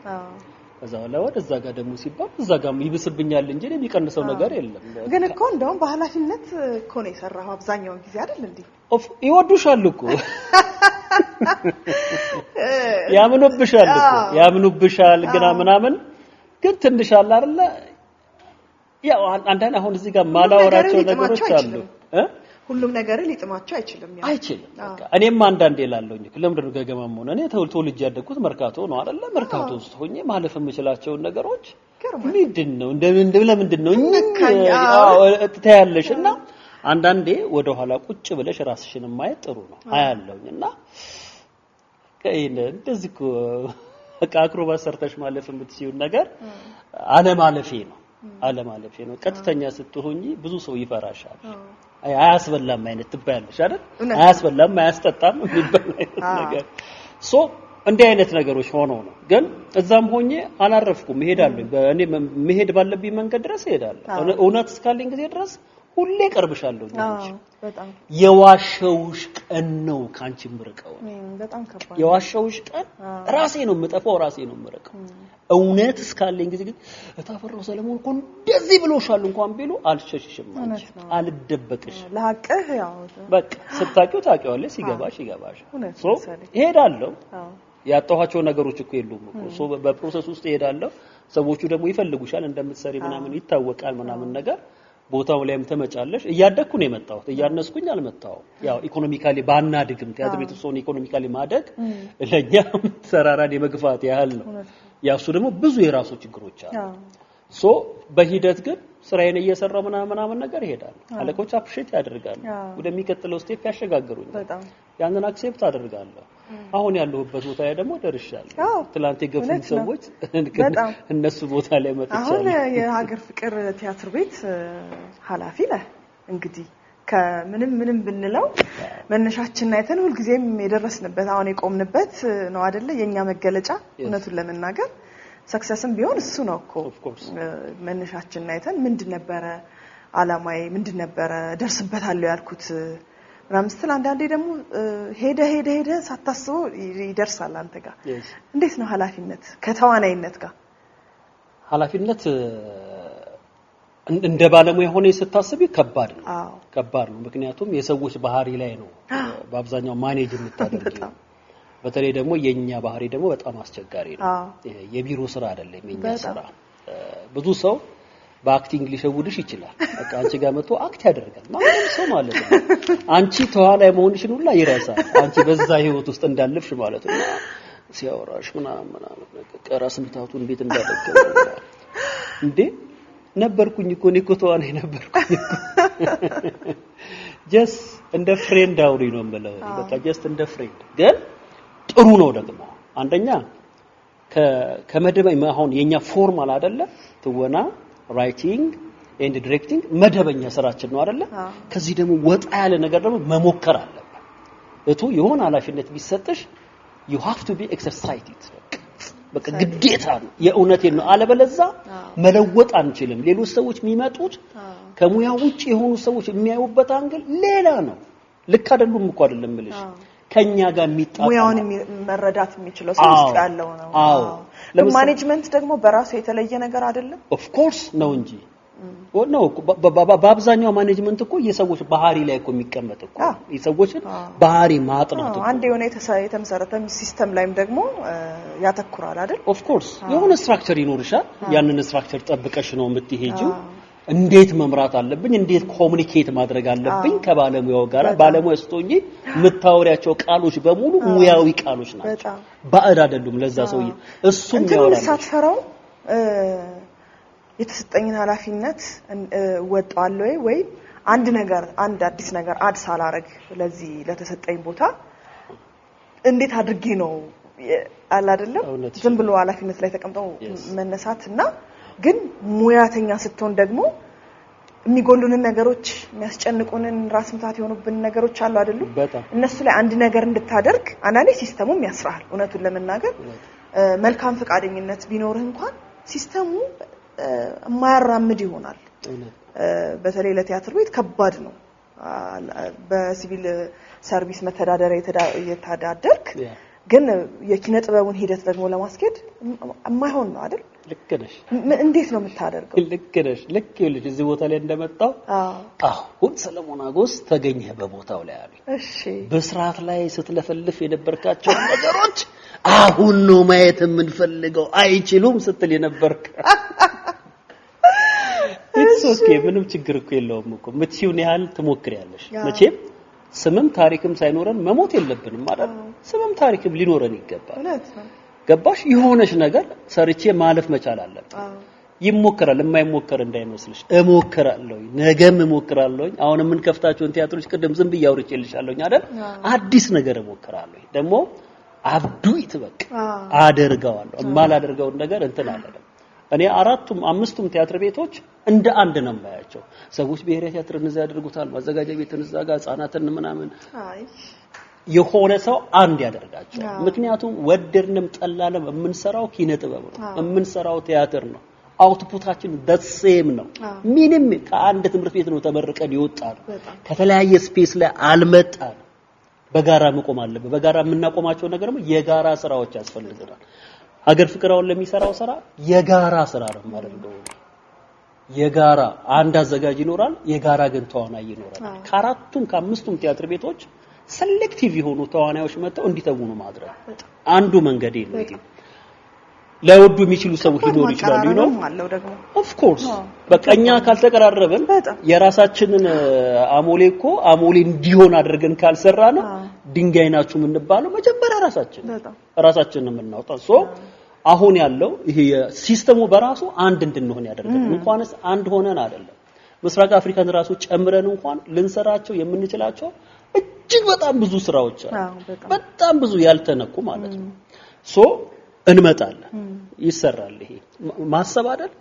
ከዛ ወደዛ ጋር ደግሞ ሲባል እዛ ጋር ይብስብኛል እንጂ የሚቀንሰው ነገር የለም። ግን እኮ እንደውም በኃላፊነት እኮ ነው የሰራው አብዛኛውን ጊዜ አይደል እንዴ? ይወዱሻል እኮ ያምኑብሻል እኮ ያምኑብሻል ግና ምናምን ግን ትንሽ አለ አይደለ ያው አንዳንድ አሁን እዚህ ጋር ማላወራቸው ነገሮች አሉ ሁሉም ነገር ሊጥማቸው አይችልም በቃ እኔም አንዳንዴ እላለሁኝ ለምንድነው ገገማም ሆነ እኔ ተወልጄ ያደግኩት መርካቶ ነው አይደለ መርካቶ ውስጥ ሆኜ ማለፍ የምችላቸው ነገሮች ምንድነው ለምንድነው ታያለሽና አንዳንዴ ወደ ኋላ ቁጭ ብለሽ ራስሽን ማየት ጥሩ ነው አያለሁኝና እንደዚህ እኮ አክሮባት ሰርተሽ ማለፍ የምትሲው ነገር አለማለፌ ነው ቀጥተኛ ስትሆኚ ብዙ ሰው ይፈራሻል አያስበላም አይነት ትባያለሽ አይደል አያስበላም አያስጠጣም የሚባል ነገር ሶ እንደ አይነት ነገሮች ሆነው ነው ግን እዛም ሆኜ አላረፍኩም እሄዳለሁ እኔ መሄድ ባለብኝ መንገድ ድረስ እሄዳለሁ እውነት እስካለኝ ጊዜ ድረስ ሁሌ ቀርብሻለሁ እንጂ በጣም የዋሸውሽ ቀን ነው ካንቺ ምርቀው በጣም ከባድ የዋሸውሽ ቀን ራሴ ነው የምጠፋው ራሴ ነው የምርቀው እውነት እስካለኝ ጊዜ ግን ታፈረው ሰለሞን እኮ እንደዚህ ብሎሻል እንኳን ቢሉ አልሸሽሽም አንቺ አልደበቅሽ ለሐቅህ ያው በቃ ስታቂው ታቂዋለሽ ሲገባሽ ሶ እሄዳለሁ ያጣኋቸው ነገሮች እኮ የሉም እኮ ሶ በፕሮሰስ ውስጥ እሄዳለሁ ሰዎቹ ደግሞ ይፈልጉሻል እንደምትሰሪ ምናምን ይታወቃል ምናምን ነገር ቦታው ላይም ተመጫለሽ እያደኩ ነው የመጣሁት እያነስኩኝ አልመጣሁም ያው ኢኮኖሚካሊ ባናድግም ቲያትር ቤት ሶኒ ኢኮኖሚካሊ ማደግ ለኛ ሰራራን የመግፋት ያህል ነው ያሱ ደግሞ ብዙ የራሱ ችግሮች አሉ ሶ በሂደት ግን ስራዬን እየሰራው ምናምን ነገር ይሄዳል አለቆች አፕሪሺየት ያደርጋሉ ወደሚቀጥለው ስቴፕ ያሸጋግሩኝ በጣም ያንን አክሴፕት አደርጋለሁ አሁን ያለሁበት ቦታ ላይ ደግሞ ደርሻለሁ ትላንት የገፉኝ ሰዎች እነሱ ቦታ ላይ መጥቻለሁ አሁን የሀገር ፍቅር ቲያትር ቤት ኃላፊ ነህ እንግዲህ ከምንም ብንለው መነሻችን አይተን ሁሉ ጊዜም የደረስንበት አሁን የቆምንበት ነው አይደለ የኛ መገለጫ እውነቱን ለመናገር ሰክሰስም ቢሆን እሱ ነው እኮ መነሻችን አይተን ምንድን ነበረ አላማዬ ምንድን ነበረ ደርስበታለሁ ያልኩት ምናምን አንዳንዴ ደግሞ ሄደ ሳታስበው ይደርሳል አንተ ጋር እንዴት ነው ኃላፊነት ከተዋናይነት ጋር ኃላፊነት እንደ ባለሙያ ሆነ ስታስቢ ከባድ ነው ምክንያቱም የሰዎች ባህሪ ላይ ነው በአብዛኛው ማኔጅ የምታደርጊው በተለይ ደግሞ የኛ ባህሪ ደግሞ በጣም አስቸጋሪ ነው የቢሮ ስራ አይደለም የኛ ስራ ብዙ ሰው በአክቲንግ ሊሸውድሽ ይችላል በቃ አንቺ ጋር መጥቶ አክት ያደርጋል ማንም ሰው ማለት ነው አንቺ ተዋናይ መሆንሽን ሁላ ይረሳል አንቺ በዛ ህይወት ውስጥ እንዳለፍሽ ማለት ነው ሲያወራሽ ምናምን ቀራስ ምታቱን ቤት እንዳደረገው እንዴ ነበርኩኝ እኮ እኔ እኮ ተዋናይ ነበርኩኝ ጀስት እንደ ፍሬንድ አውሪ ነው የምለው በቃ ጀስት እንደ ፍሬንድ ግን ጥሩ ነው ደግሞ አንደኛ ከመደበኛ አሁን የኛ ፎርማል አይደለ ትወና ራይቲንግ ኤንድ ዳይሬክቲንግ መደበኛ ስራችን ነው አይደለ ከዚህ ደግሞ ወጣ ያለ ነገር ደግሞ መሞከር አለበት እቱ የሆነ ኃላፊነት ቢሰጥሽ you have to be exercised በቃ ግዴታ ነው የእውነቴን ነው አለበለዛ መለወጥ አንችልም ሌሎች ሰዎች የሚመጡት ከሙያው ውጪ የሆኑ ሰዎች የሚያዩበት አንግል ሌላ ነው ልክ አይደሉም እኮ አይደለም ልሽ ከኛ ጋር የሚጣጣ ሙያውን መረዳት የሚችለው ሰው ውስጥ ያለው ነው ማኔጅመንት ደግሞ በራሱ የተለየ ነገር አይደለም ኦፍ ኮርስ ነው እንጂ ነው በአብዛኛው ማኔጅመንት እኮ የሰዎች ባህሪ ላይ እኮ የሚቀመጥ እኮ የሰዎችን ባህሪ ማጥናት እኮ አንድ የሆነ የተመሰረተ ሲስተም ላይም ደግሞ ያተኩራል አይደል ኦፍ ኮርስ የሆነ ስትራክቸር ይኖርሻል ያንን ስትራክቸር ጠብቀሽ ነው የምትሄጂው እንዴት መምራት አለብኝ እንዴት ኮሙኒኬት ማድረግ አለብኝ ከባለሙያው ጋር ባለሙያ ስትሆኚ የምታወሪያቸው ቃሎች በሙሉ ሙያዊ ቃሎች ናቸው ባዕድ አይደሉም ለዛ ሰውዬ እሱም ያወራል ሳትፈራው የተሰጠኝን ኃላፊነት ወጣለሁ ወይ አንድ አዲስ ነገር አዲስ አላረግ ለዚህ ለተሰጠኝ ቦታ እንዴት አድርጌ ነው አላ አይደለም ዝም ብሎ ኃላፊነት ላይ ተቀምጠው መነሳትና ግን ሙያተኛ ስትሆን ደግሞ የሚጎሉንን ነገሮች የሚያስጨንቁንን ራስ ምታት የሆኑብን ነገሮች አሉ አይደሉ እነሱ ላይ አንድ ነገር እንድታደርግ አንዳንዴ ሲስተሙም ያስራል እውነቱን ለመናገር መልካም ፈቃደኝነት ቢኖርህ እንኳን ሲስተሙ ማያራምድ ይሆናል በተለይ ለቲያትር ቤት ከባድ ነው በሲቪል ሰርቪስ መተዳደሪያ የተዳደርክ ግን የኪነ ጥበቡን ሂደት ደግሞ ለማስኬድ የማይሆን ነው አይደል ልክ ነሽ እንዴት ነው የምታደርገው ልክ ነሽ ልክ ይልሽ እዚህ ቦታ ላይ እንደመጣው አሁን ሰለሞን አጎስ ተገኘ በቦታው ላይ አሉኝ እሺ በስርዓት ላይ ስትለፈልፍ የነበርካቸው ነገሮች አሁን ነው ማየት የምንፈልገው አይችሉም ስትል የነበርክ እሱስ ምንም ችግር እኮ የለውም እኮ ምትሲውን ያህል ትሞክሪያለሽ መቼም ስምም ታሪክም ሳይኖረን መሞት የለብንም ማለት ስምም ታሪክም ሊኖረን ይገባል ገባሽ የሆነሽ ነገር ሰርቼ ማለፍ መቻል አለበት ይሞከራል የማይሞከር እንዳይመስልሽ እሞክራለሁ ነገም እሞክራለሁ አሁን ምን ከፍታችሁን ቲያትሮች ቅድም ዝም ብዬ አውርቼልሻለሁ አይደል አዲስ ነገር እሞክራለሁ ደግሞ አብዱ ይተበቅ አደርጋዋለሁ ማላደርጋው ነገር እንትን አይደለም እኔ አራቱም አምስቱም ቲያትር ቤቶች እንደ አንድ ነው የማያቸው ሰዎች ብሔራዊ ቲያትርን እዛ ያደርጉታል ማዘጋጃ ቤትን እዛ ጋር ህፃናትን ምናምን የሆነ ሰው አንድ ያደርጋቸው ምክንያቱም ወደድንም ጠላለም የምንሰራው ኪነ ጥበብ ነው የምንሰራው ቲያትር ነው አውትፑታችን ደሴም ነው ምንም ከአንድ ትምህርት ቤት ነው ተመርቀን ይወጣል ከተለያየ ስፔስ ላይ አልመጣን በጋራ መቆም አለበት በጋራ የምናቆማቸው ነገር ነው የጋራ ስራዎች ያስፈልጋል ሀገር ፍቅራውን ለሚሰራው ስራ የጋራ ስራ ነው ማለት ነው የጋራ አንድ አዘጋጅ ይኖራል የጋራ ግን ተዋናይ ይኖራል ከአራቱም ከአምስቱም ቲያትር ቤቶች ሴሌክቲቭ የሆኑ ተዋናዮች መጥተው እንዲተውኑ ማድረግ አንዱ መንገድ ነው ይሄ ለወዱ የሚችሉ ሰዎች ሊኖሩ ይችላሉ ነው ኦፍ ኮርስ በቀኛ ካልተቀራረበን የራሳችንን አሞሌኮ አሞሌ እንዲሆን አድርገን ካልሰራና ድንጋይናችሁ ምንባለው መጀመሪያ ራሳችንን የምናውጣው ሶ አሁን ያለው ይሄ ሲስተሙ በራሱ አንድ እንድንሆን ያደርጋል እንኳንስ አንድ ሆነን አይደለም ምስራቅ አፍሪካን ራሱ ጨምረን እንኳን ልንሰራቸው የምንችላቸው እጅግ በጣም ብዙ ስራዎች አሉ በጣም ብዙ ያልተነኩ ማለት ነው ሶ እንመጣለን ይሰራል ይሄ ማሰብ አይደል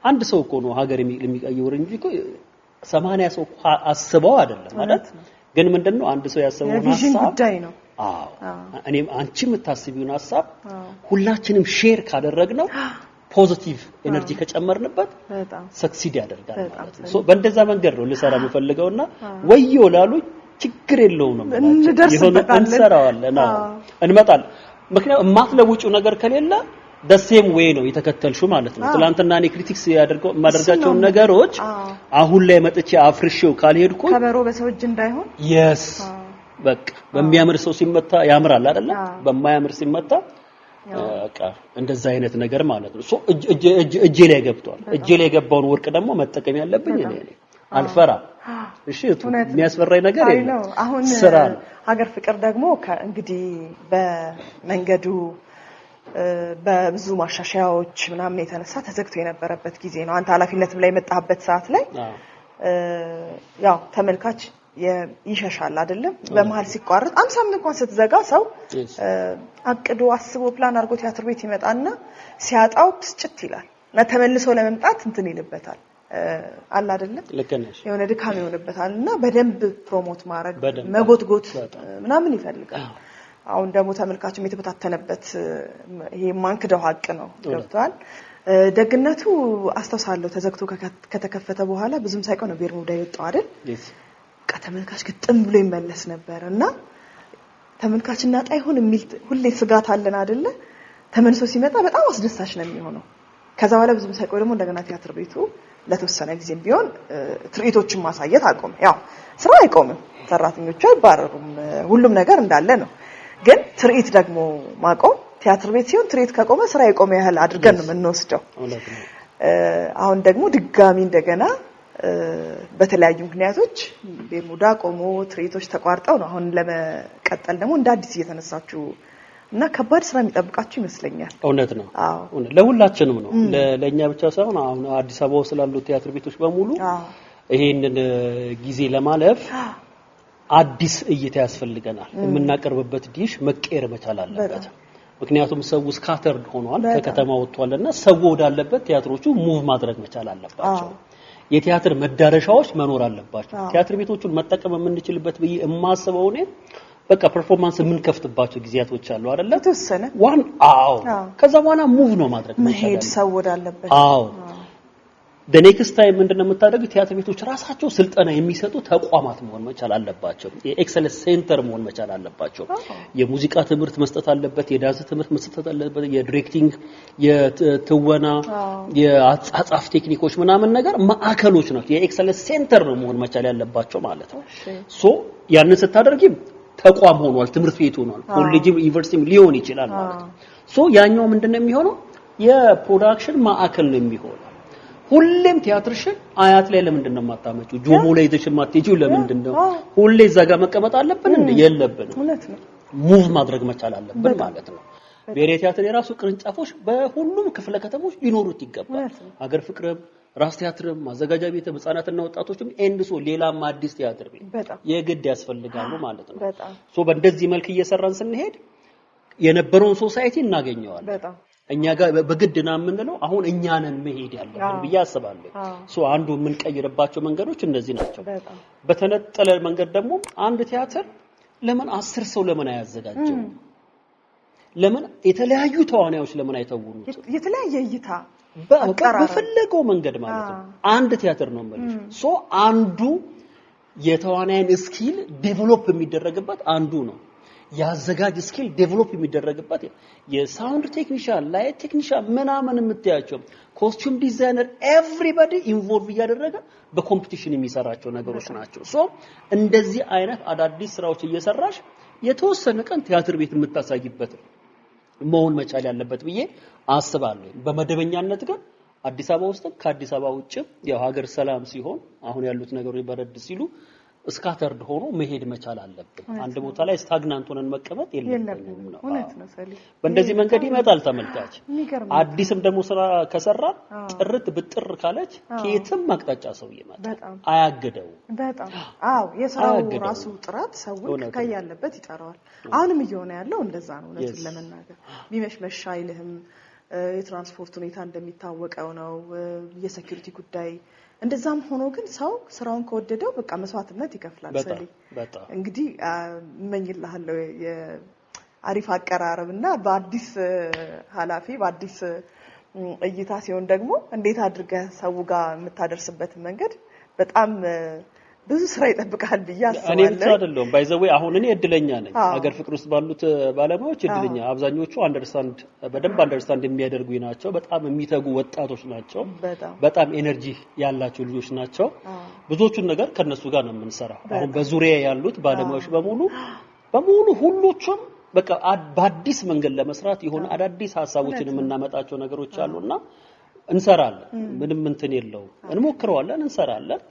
አንድ ሰው እኮ ነው ሀገር የሚቀይር እንጂ እኮ 80 ሰው አስበው አይደለም ማለት ግን ምንድነው አንድ ሰው ያሰበው ሐሳብ ነው እኔም አንቺ የምታስቢውን ሐሳብ ሁላችንም ሼር ካደረግነው ፖዚቲቭ ኤነርጂ ከጨመርንበት ሰክሲድ ያደርጋል ማለት ነው ሶ በእንደዛ መንገድ ነው ልሰራ የምፈልገውና ወዮ ላሉ ችግር የለውም ነው የሆነ እንሰራዋለን እንመጣለን ምክንያቱም ማትለውጪው ነገር ከሌለ the same way ነው የተከተልሽው ማለት ነው ትላንትና እኔ ክሪቲክስ ያደርገው ማደርጋቸው ነገሮች አሁን ላይ መጥቼ አፍርሽው ካልሄድኩ ከበሮ በሰው እጅ እንዳይሆን yes በቃ በሚያምር ሰው ሲመታ ያምራል አይደለ በማያምር ሲመታ በቃ እንደዛ አይነት ነገር ማለት ነው ሶ እጄ ላይ ገብቷል እጄ ላይ የገባውን ወርቅ ደግሞ መጠቀም ያለብኝ እኔ ነኝ አልፈራ እሺ የሚያስፈራኝ ነገር የለም አሁን ሀገር ፍቅር ደግሞ እንግዲህ በመንገዱ በብዙ ማሻሻያዎች ምናምን የተነሳ ተዘግቶ የነበረበት ጊዜ ነው አንተ ኃላፊነትም ላይ መጣበት ሰዓት ላይ ያው ተመልካች ይሸሻል አይደለም በመሃል ሲቋረጥ 50 እንኳን ስትዘጋ ሰው አቅዶ አስቦ ፕላን አድርጎ ቲያትር ቤት ይመጣና ሲያጣው ትጭት ይላል ለተመልሶ ለመምጣት እንትን ይልበታል አላ አይደለም ለከነሽ የሆነ ድካም ይሆንበታልና በደንብ ፕሮሞት ማድረግ መጎትጎት ምናምን ይፈልጋል አሁን ደግሞ ተመልካችም የተበታተነበት ይሄ ማንክደው ሀቅ ነው ገብቷል ደግነቱ አስተሳሰለው ተዘግቶ ከተከፈተ በኋላ ብዙም ሳይቆይ ነው ቤርሙዳ ይወጣው አይደል ከተመልካች ግጥም ብሎ ይመለስ ነበርና ተመልካችና ጣይሆን የሚል ሁሌ ስጋት አለን አይደለ ተመልሶ ሲመጣ በጣም አስደሳች ነው የሚሆነው ከዛ በኋላ ብዙም ሳይቆይ ደግሞ እንደገና ቲያትር ቤቱ ለተወሰነ ጊዜም ቢሆን ትርኢቶችን ማሳየት አቆመ ያው ስራ አይቆምም ሰራተኞቹ አይባረሩም ሁሉም ነገር እንዳለ ነው ግን ትርኢት ደግሞ ማቆም ቲያትር ቤት ሲሆን ትርኢት ከቆመ ስራ የቆመ ያህል አድርገን ነው የምንወስደው አሁን ደግሞ ድጋሚ እንደገና በተለያዩ ምክንያቶች ቤርሙዳ ቆሞ ትርኢቶች ተቋርጠው ነው አሁን ለመቀጠል ደግሞ እንደ አዲስ እየተነሳችሁ እና ከባድ ስራ የሚጠብቃችሁ ይመስለኛል እውነት ነው እውነት ለሁላችንም ነው ለኛ ብቻ ሳይሆን አሁን አዲስ አበባ ስላሉ ቲያትር ቤቶች በሙሉ ይሄንን ጊዜ ለማለፍ አዲስ እይታ ያስፈልገናል የምናቀርብበት ዲሽ መቀየር መቻል አለበት ምክንያቱም ሰው ስካተርድ ሆኗል ከከተማ ወጥቷልና ሰው ወዳለበት ቲያትሮቹ ሙቭ ማድረግ መቻል አለባቸው የቲያትር መዳረሻዎች መኖር አለባቸው ቲያትር ቤቶቹን መጠቀም የምንችልበት በይ የማስበው ነው በቃ ፐርፎርማንስ ምን ከፍትባቸው ጊዜያቶች አሉ አይደለ ተወሰነ ዋን ከዛ በኋላ ሙቭ ነው ማድረግ መሄድ ሰው ወዳለበት the next time ምንድነው የምታደርጉት ቲያትር ቤቶች ራሳቸው ስልጠና የሚሰጡ ተቋማት መሆን መቻል አለባቸው የኤክሰለንስ ሴንተር መሆን መቻል አለባቸው የሙዚቃ ትምህርት መስጠት አለበት የዳንስ ትምህርት መስጠት አለበት የዲሬክቲንግ የትወና የአጻጻፍ ቴክኒኮች ምናምን ነገር ማዕከሎች ናቸው የኤክሰለንስ ሴንተር ነው መሆን መቻል ያለባቸው ማለት ነው ሶ ያንን ስታደርጊም ተቋም ሆኗል ትምህርት ቤት ሆኗል ኮሌጅም ዩኒቨርሲቲም ሊሆን ይችላል ማለት ነው ሶ ያኛው ምንድነው የሚሆነው የፕሮዳክሽን ማዕከል ነው የሚሆነው ሁሌም ቲያትርሽን አያት ላይ ለምንድን ነው የማታመጪው ጆሞ ላይ ይዘሽ የማትሄጂው ለምንድን ነው ሁሌ እዛ ጋር መቀመጥ አለብን እንዴ የለብንም እውነት ነው ሙቭ ማድረግ መቻል አለብን ማለት ነው ብሔራዊ ቲያትር የራሱ ቅርንጫፎች በሁሉም ክፍለ ከተሞች ሊኖሩት ይገባል ሀገር ፍቅርም ራስ ቲያትርም ማዘጋጃ ቤትም ህፃናትና ወጣቶችም ኤንድሶ ሌላም አዲስ ቲያትር ቤት የግድ ያስፈልጋሉ ማለት ነው ሶ በእንደዚህ መልክ እየሰራን ስንሄድ የነበረውን ሶሳይቲ እናገኘዋለን በጣም እኛ ጋር በግድና የምንለው አሁን እኛንን መሄድ ያለብን ብዬ አስባለሁ ሶ አንዱ ምን ቀይርባቸው መንገዶች እነዚህ ናቸው በተነጠለ መንገድ ደግሞ አንድ ቲያትር ለምን 10 ሰው ለምን አያዘጋጅም ለምን የተለያዩ ተዋናዮች ለምን አይተውኑት የተለያየ እይታ በፈለገው መንገድ ማለት ነው አንድ ቲያትር ነው ማለት ሶ አንዱ የተዋናይን ስኪል ዴቨሎፕ የሚደረግበት አንዱ ነው ያዘጋጅ ስኪል ዴቨሎፕ የሚደረግበት የሳውንድ ቴክኒሻን ላይት ቴክኒሻን ምናምን የምትያቸው ኮስቲዩም ዲዛይነር ኤቭሪባዲ ኢንቮልቭ ያደረገ በኮምፒቲሽን የሚሰራቸው ነገሮች ናቸው ሶ እንደዚህ አይነት አዳዲስ ስራዎች እየሰራሽ የተወሰነ ቀን ቲያትር ቤት የምታሳይበት መሆን መቻል ያለበት ብዬ አስባለሁ በመደበኛነት ግን አዲስ አበባ ውስጥ ከአዲስ አበባ ውጭ ያው ሀገር ሰላም ሲሆን አሁን ያሉት ነገሮች በረድ ሲሉ ስካተርድ ሆኖ መሄድ መቻል አለብን አንድ ቦታ ላይ ስታግናንት ሆነን መቀመጥ የለብንም ነው እውነት ነው ሰሊ በእንደዚህ መንገድ ይመጣል ተመልካች አዲስም ደግሞ ስራ ከሰራ ጥርት ብጥር ካለች ከየትም አቅጣጫ ሰው ይመጣል አያግደው በጣም አዎ የስራው ራሱ ጥራት ሰውን ከያለበት ይጠራዋል አሁንም እየሆነ ያለው እንደዛ ነው እውነቱን ለመናገር ቢመሽመሽ አይልህም የትራንስፖርት ሁኔታ እንደሚታወቀው ነው የሴኩሪቲ ጉዳይ እንደዛም ሆኖ ግን ሰው ስራውን ከወደደው በቃ መስዋዕትነት ይከፍላል ሰሊ እንግዲህ እመኝልሃለሁ የአሪፍ አቀራረብና በአዲስ ኃላፊ በአዲስ እይታ ሲሆን ደግሞ እንዴት አድርገህ ሰው ጋር የምታደርስበት መንገድ በጣም ብዙ ስራ ይጠብቃል በያስባለሁ እኔ ብቻ አይደለም ባይዘዌ አሁን እኔ እድለኛ ነኝ ሀገር ፍቅር ውስጥ ባሉት ባለሙያዎች እድለኛ አብዛኞቹ በደንብ አንደርስታንድ የሚያደርጉኝ ናቸው በጣም የሚተጉ ወጣቶች ናቸው በጣም ኤነርጂ ያላቸው ልጆች ናቸው ብዙዎቹን ነገር ከነሱ ጋር ነው የምንሰራው አሁን በዙሪያ ያሉት ባለሙያዎች በሙሉ ሁሉም በቃ በአዲስ መንገድ ለመስራት የሆነ አዳዲስ ሐሳቦችን የምናመጣቸው ነገሮች አሉና እንሰራለን ምንም እንትን የለው እንሞክረዋለን እንሰራለን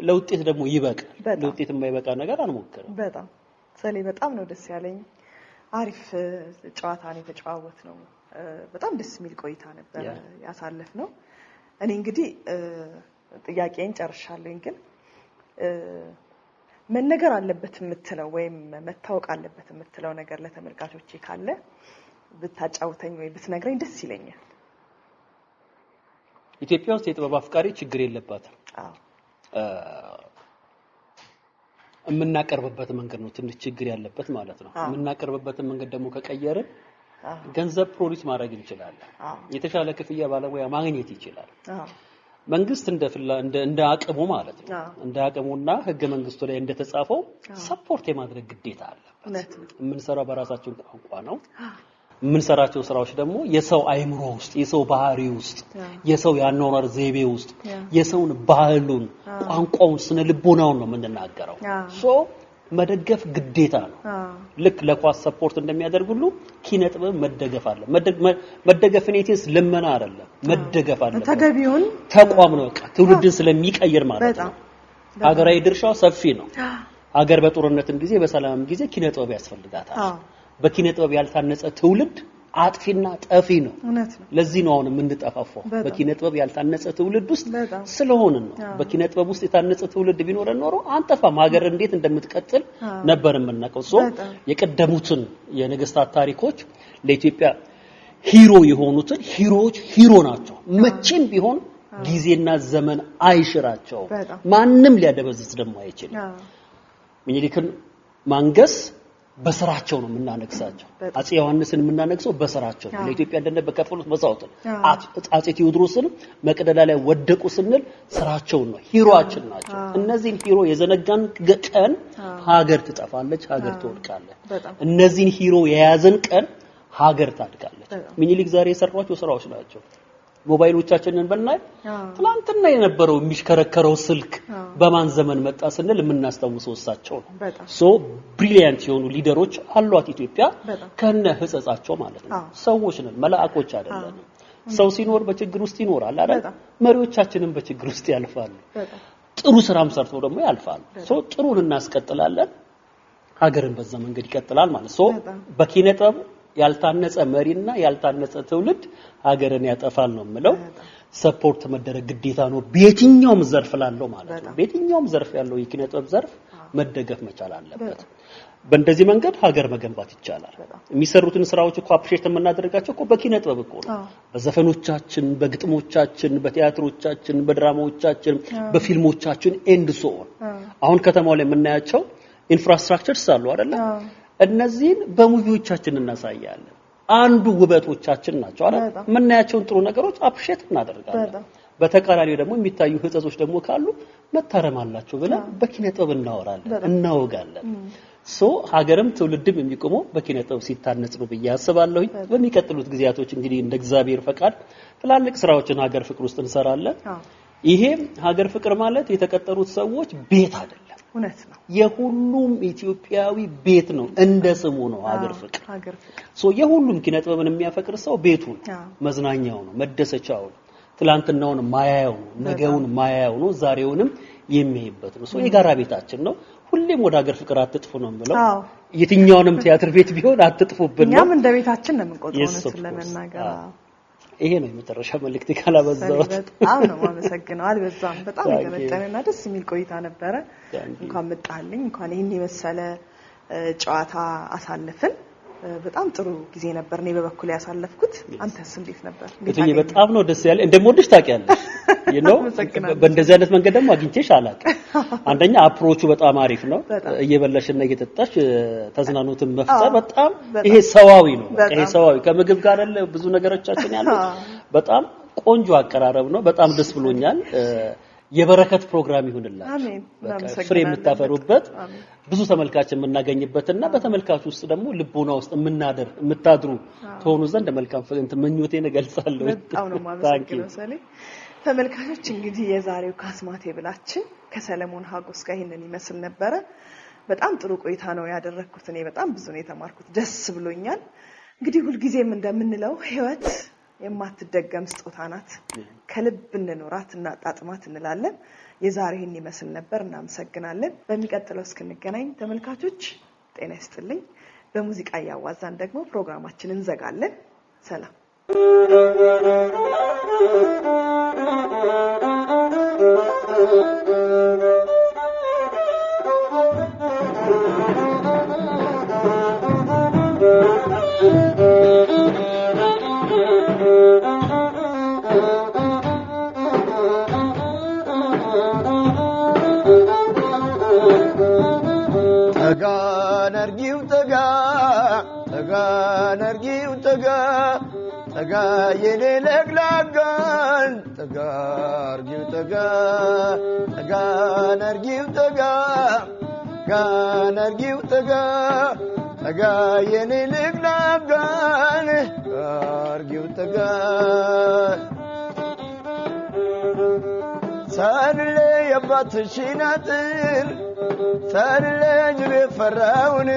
ለውጤት ደግሞ ይበቃል ለውጤት የማይበቃ ነገር አንሞክርም በጣም ሰሊ በጣም ነው ደስ ያለኝ አሪፍ ጨዋታ ነው የተጫወት ነው በጣም ደስ የሚል ቆይታ ነበር ያሳለፍ ነው እኔ እንግዲህ ጥያቄን ጨርሻለሁ ግን መነገር አለበት የምትለው ወይም መታወቅ አለበት የምትለው ነገር ለተመልካቾቼ ካለ ብታጫውተኝ ወይ ብትነግረኝ ደስ ይለኛል ኢትዮጵያ ውስጥ የጥበብ አፍቃሪ ችግር የለባትም የምናቀርብበት መንገድ ነው ትንሽ ችግር ያለበት ማለት ነው የምናቀርብበት መንገድ ደግሞ ከቀየርን ገንዘብ ፕሮዲዩስ ማድረግ እንችላለን የተሻለ ክፍያ ባለሙያ ማግኘት ይችላል መንግስት እንደ አቅሙ ማለት ነው እንደ አቅሙና ህገ መንግስቱ ላይ እንደተጻፈው ሰፖርት የማድረግ ግዴታ አለበት የምንሰራው በራሳችን ቋንቋ ነው የምንሰራቸው ስራዎች ደግሞ የሰው አይምሮ ውስጥ የሰው ባህሪ ውስጥ የሰው ያኗኗር ዘይቤ ውስጥ የሰውን ባህሉን ቋንቋውን ስነ ልቦናውን ነው የምንናገረው ሶ መደገፍ ግዴታ ነው ልክ ለኳስ ሰፖርት እንደሚያደርጉሉ ኪነጥበብ መደገፍ አለ መደገፍ ኔቲስ ለመና አይደለም መደገፍ አለ ተገቢውን ተቋም ነው በቃ ትውልድን ስለሚቀይር ማለት ነው ሀገራዊ ድርሻው ሰፊ ነው ሀገር በጦርነትም ጊዜ በሰላምም ጊዜ ኪነጥበብ ያስፈልጋታል በኪነጥበብ ያልታነጸ ትውልድ አጥፊና ጠፊ ነው ለዚህ ነው አሁን የምንጠፋፋው በኪነጥበብ ያልታነጸ ትውልድ ውስጥ ስለሆነ ነው በኪነጥበብ ውስጥ የታነጸ ትውልድ ቢኖር ኖሮ አንጠፋም ሀገር እንዴት እንደምትቀጥል ነበር የምናቀው ሶ የቀደሙትን የነገስታት ታሪኮች ለኢትዮጵያ ሂሮ የሆኑትን ሂሮዎች ሂሮ ናቸው መቼም ቢሆን ጊዜና ዘመን አይሽራቸው ማንንም ሊያደበዝዝ ደግሞ አይችልም ምኒልክን ማንገስ በስራቸው ነው የምናነግሳቸው አፄ ዮሐንስን የምናነግሰው በስራቸው ነው ለኢትዮጵያ እንደነ በከፈሉት መስዋዕት ነው አፄ ቴዎድሮስን መቅደላ ላይ ወደቁ ስንል ስራቸው ነው ሂሮአችን ናቸው እነዚህን ሂሮ የዘነጋን ቀን ሀገር ትጠፋለች ሀገር ትወድቃለች እነዚህን ሂሮ የያዘን ቀን ሀገር ታድጋለች ምኒልክ ዛሬ የሰሯቸው ስራዎች ናቸው ሞባይሎቻችንን በእናይ ትላንትና የነበረው የሚሽከረከረው ስልክ በማን ዘመን መጣ ስንል የምናስተውሰው እሳቸው ነው ሶ ብሪሊያንት የሆኑ ሊደሮች አሏት ኢትዮጵያ ከነ ህጸጻቸው ማለት ነው ሰዎች ነን መላእኮች አይደለም ሰው ሲኖር በችግር ውስጥ ይኖራል አይደል መሪዎቻችንን በችግር ውስጥ ያልፋሉ ጥሩ ስራም ሰርተው ደግሞ ያልፋሉ ሶ ጥሩን እናስቀጥላለን ሀገርን በዛ መንገድ ይቀጥላል ማለት ሶ በኪነጥበብ ያልታነጸ መሪና ያልታነጸ ትውልድ ሀገርን ያጠፋል ነው የምለው ሰፖርት መደረግ ግዴታ ነው በየትኛውም ዘርፍ ላለው ማለት ነው በየትኛውም ዘርፍ ያለው የኪነጥበብ ዘርፍ መደገፍ መቻል አለበት በእንደዚህ መንገድ ሀገር መገንባት ይቻላል የሚሰሩትን ስራዎች እኮ አፕሪሼት የምናደርጋቸው እኮ በኪነጥበብ እኮ ነው በዘፈኖቻችን በግጥሞቻችን በቲያትሮቻችን በድራማዎቻችን በፊልሞቻችን ኤንድ ሶ ኦን አሁን ከተማው ላይ የምናያቸው ኢንፍራስትራክቸርስ አሉ አይደል እነዚህን በሙቪዎቻችን እናሳያለን አንዱ ውበቶቻችን ናቸው አይደል የምናያቸውን ጥሩ ነገሮች አፕሪሼት እናደርጋለን በተቃራኒው ደግሞ የሚታዩ ህጸጾች ደግሞ ካሉ መታረም አላቸው ብለን በኪነጥበብ እናወራለን እናወጋለን ሶ ሀገርም ትውልድም የሚቆመው በኪነጥበብ ሲታነጽ ነው በያስባለሁ በሚቀጥሉት ጊዜያቶች እንግዲህ እንደ እግዚአብሔር ፈቃድ ትላልቅ ስራዎችን ሀገር ፍቅር ውስጥ እንሰራለን ይሄ ሀገር ፍቅር ማለት የተቀጠሩት ሰዎች ቤት አይደለም እውነት ነው የሁሉም ኢትዮጵያዊ ቤት ነው እንደ ስሙ ነው ሀገር ፍቅር ሶ የሁሉም ኪነጥበብን የሚያፈቅር ሰው ቤቱ መዝናኛው ነው መደሰቻው ትላንትናውን ማያያው ነገውን ማያያው ነው ዛሬውንም የሚያይበት ነው ሶ የጋራ ቤታችን ነው ሁሌም ወደ ሀገር ፍቅር አትጥፉ ነው የምለው የትኛውንም ቲያትር ቤት ቢሆን አትጥፉብን ነው እኛም እንደ ቤታችን ነው የምንቆጥረው ነው ስለመናገር ይሄ ነው የመጨረሻ መልእክት ካላበዛው በጣም ነው ማመሰግነው አልበዛም በጣም የተመጠነና ደስ የሚል ቆይታ ነበረ እንኳን መጣልኝ እንኳን ይሄን የመሰለ ጨዋታ አሳለፍን በጣም ጥሩ ጊዜ ነበር እኔ በበኩል ያሳለፍኩት አንተስ እንዴት ነበር እኔ በጣም ነው ደስ ያለ እንደምወድሽ ታውቂያለሽ በእንደዚህ አይነት መንገድ ደግሞ አግኝቼሽ አላውቅም አንደኛ አፕሮቹ በጣም አሪፍ ነው እየበላሽና እየጠጣሽ ተዝናኖትን መፍጠር በጣም ይሄ ሰዋዊ ነው ይሄ ሰዋዊ ከምግብ ጋር አይደለ ብዙ ነገሮቻችን ያሉት በጣም ቆንጆ አቀራረብ ነው በጣም ደስ ብሎኛል የበረከት ፕሮግራም ይሁንላችሁ አሜን ፍሬ የምታፈሩበት ብዙ ተመልካች የምናገኝበትና በተመልካቹ ውስጥ ደግሞ ልቦና ውስጥ የምታድሩ ተሆኑ ዘንድ መልካም ፍቅንት ምኞቴን እገልጻለሁ በጣም ነው ማመሰግነው ሰለኝ ተመልካቾች እንግዲህ የዛሬው ካስማቴ ብላችን ከሰለሞን ሀጎስ ጋር ይሄንን ይመስል ነበር በጣም ጥሩ ቆይታ ነው ያደረኩት እኔ በጣም ብዙ ነው የተማርኩት ደስ ብሎኛል እንግዲህ ሁሉ ጊዜም እንደምንለው ህይወት የማትደገም ስጦታ ናት ከልብ እንኖራት እና ጣጥማት እንላለን የዛሬውን ይመስል ነበር እናመሰግናለን በሚቀጥለው እስክንገናኝ ተመልካቾች ጤና ይስጥልኝ በሙዚቃ ያዋዛን ደግሞ ፕሮግራማችንን እንዘጋለን ሰላም Taga yene leglagan taga argiu taga nargiu taga nargiu taga yene leglagan argiu taga sarle yabat shinatir sarle jbe faraun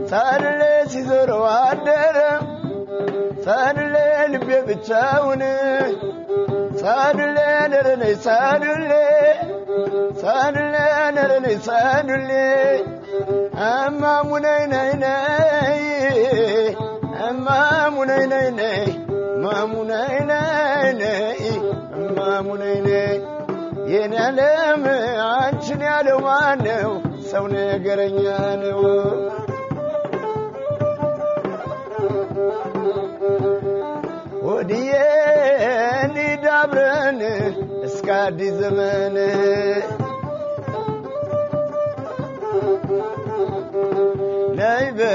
sarle sizoro adera sarle ልቤ ብቻውን ሳዱሌ ነረኔ ሳዱሌ ነረኔ ሳዱሌ አማሙነይ ነይ ነይ አማሙነይ ነይ ነይ ማሙነይ ነይ ነይ አማሙነይ ነይ የኔ ዓለም አንቺን ያለው ማነው ሰው ነገረኛ ነው ወዲዬ እንዲዳብረን እስከ አዲስ ዘመን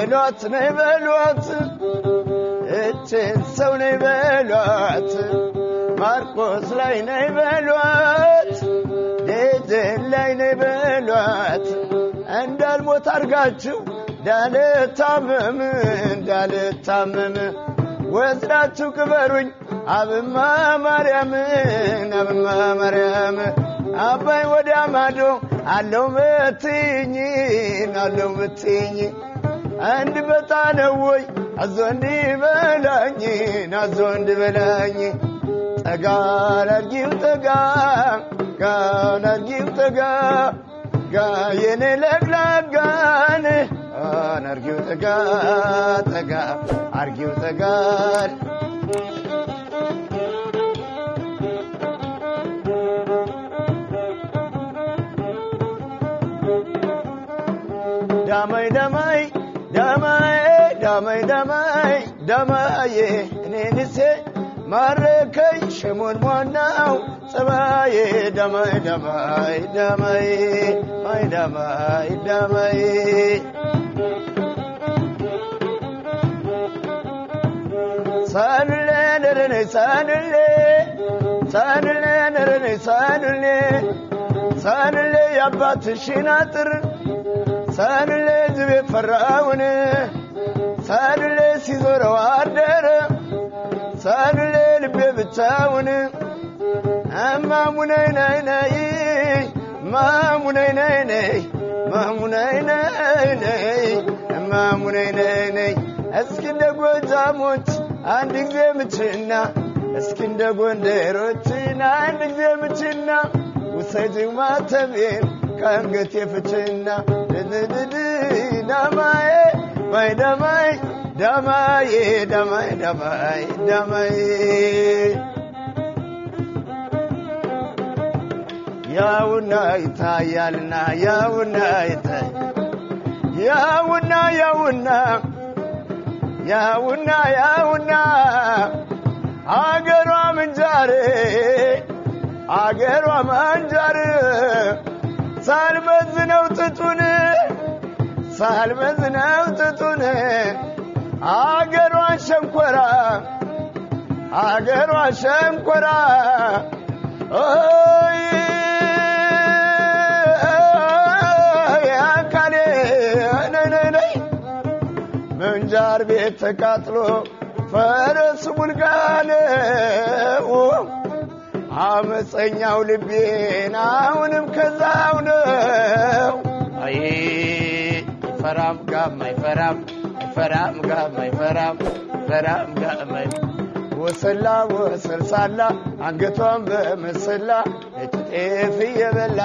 በሏት ነይ በሏት እችን ሰው ነይ በሏት ማርቆስ ላይ ነይ በሏት ደጀን ላይ ነይ በሏት እንዳልሞት አርጋችሁ እንዳልታመም ወስዳችሁ ቅበሩኝ አብማ ማርያም አባይ ወዲያ ማዶ አለው ብትኝ አንድ በጣነው ወይ አዞ እንዲበላኝ ጠጋ አርጊው ጠጋ የኔ ለግላጋን አርጊው ጠጋ አርጊው ጠጋ ዳማዬ እኔንሴ ማረከኝ ሽሙን ሞናው ጸባዬ ዳማዬ ሳንሌ ያባትሽን አጥር ሳንሌ ዝቤ ፈራውን ሳንሌ ሲዞረው አደረ ሳንሌ ልቤ ብቻውን ማሙነይ እስኪ እንደ ጎጃሞች አንድ ጊዜ ምችና እስኪ እንደ ጎንደሮችን አንድ ጊዜ ምችና ውሰጂው ማተቤን ከአንገቴ ፍችና ዳማዬ ያውና ይታያልና ያውና አገሯ መንጃር ሳልመዝነው ጥጡን አገሯን ሸንኮራ አካሌ ነይ መንጃር ቤት ተቃጥሎ ፈረስ ቡልጋነው አመፀኛው ልቤን አሁንም ከዛው ነው አይ ፈራም ጋማይ ወሰልሳላ አንገቷን በመሰላ እጥፍ የበላ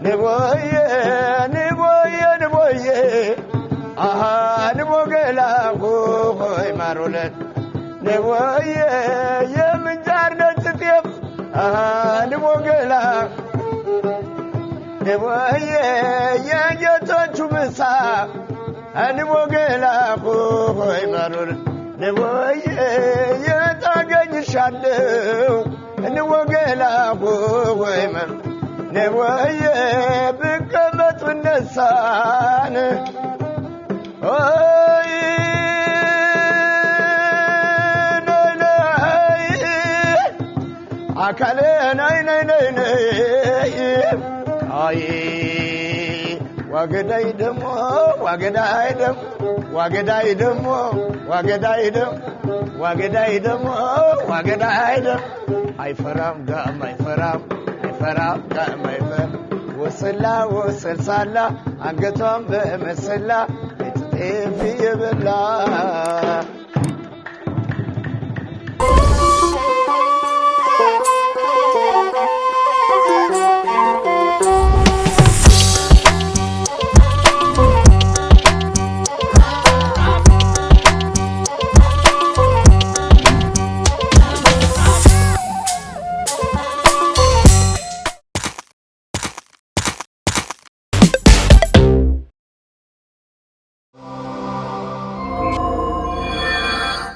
ንቦዬ አሃ ንቦገላ ሆይ ማሮለት ንቦዬ የምንጃር ነጭ ጤፍ አሃ ንቦገላ ንቦዬ የጌቶቹ ምሳ ንቦገላ ሆይ ማሮለት ንቦዬ የታገኝሻለው ንቦገላ ሆይ ማሮለት ንቦዬ ብቀመጥ ብነሳን ኦይ አካሌ ነይ አይ ዋገዳይ ደሞ አይፈራም ጋም ወሰልሳላ አንገቷን በመሰላ እጥፍ የበላ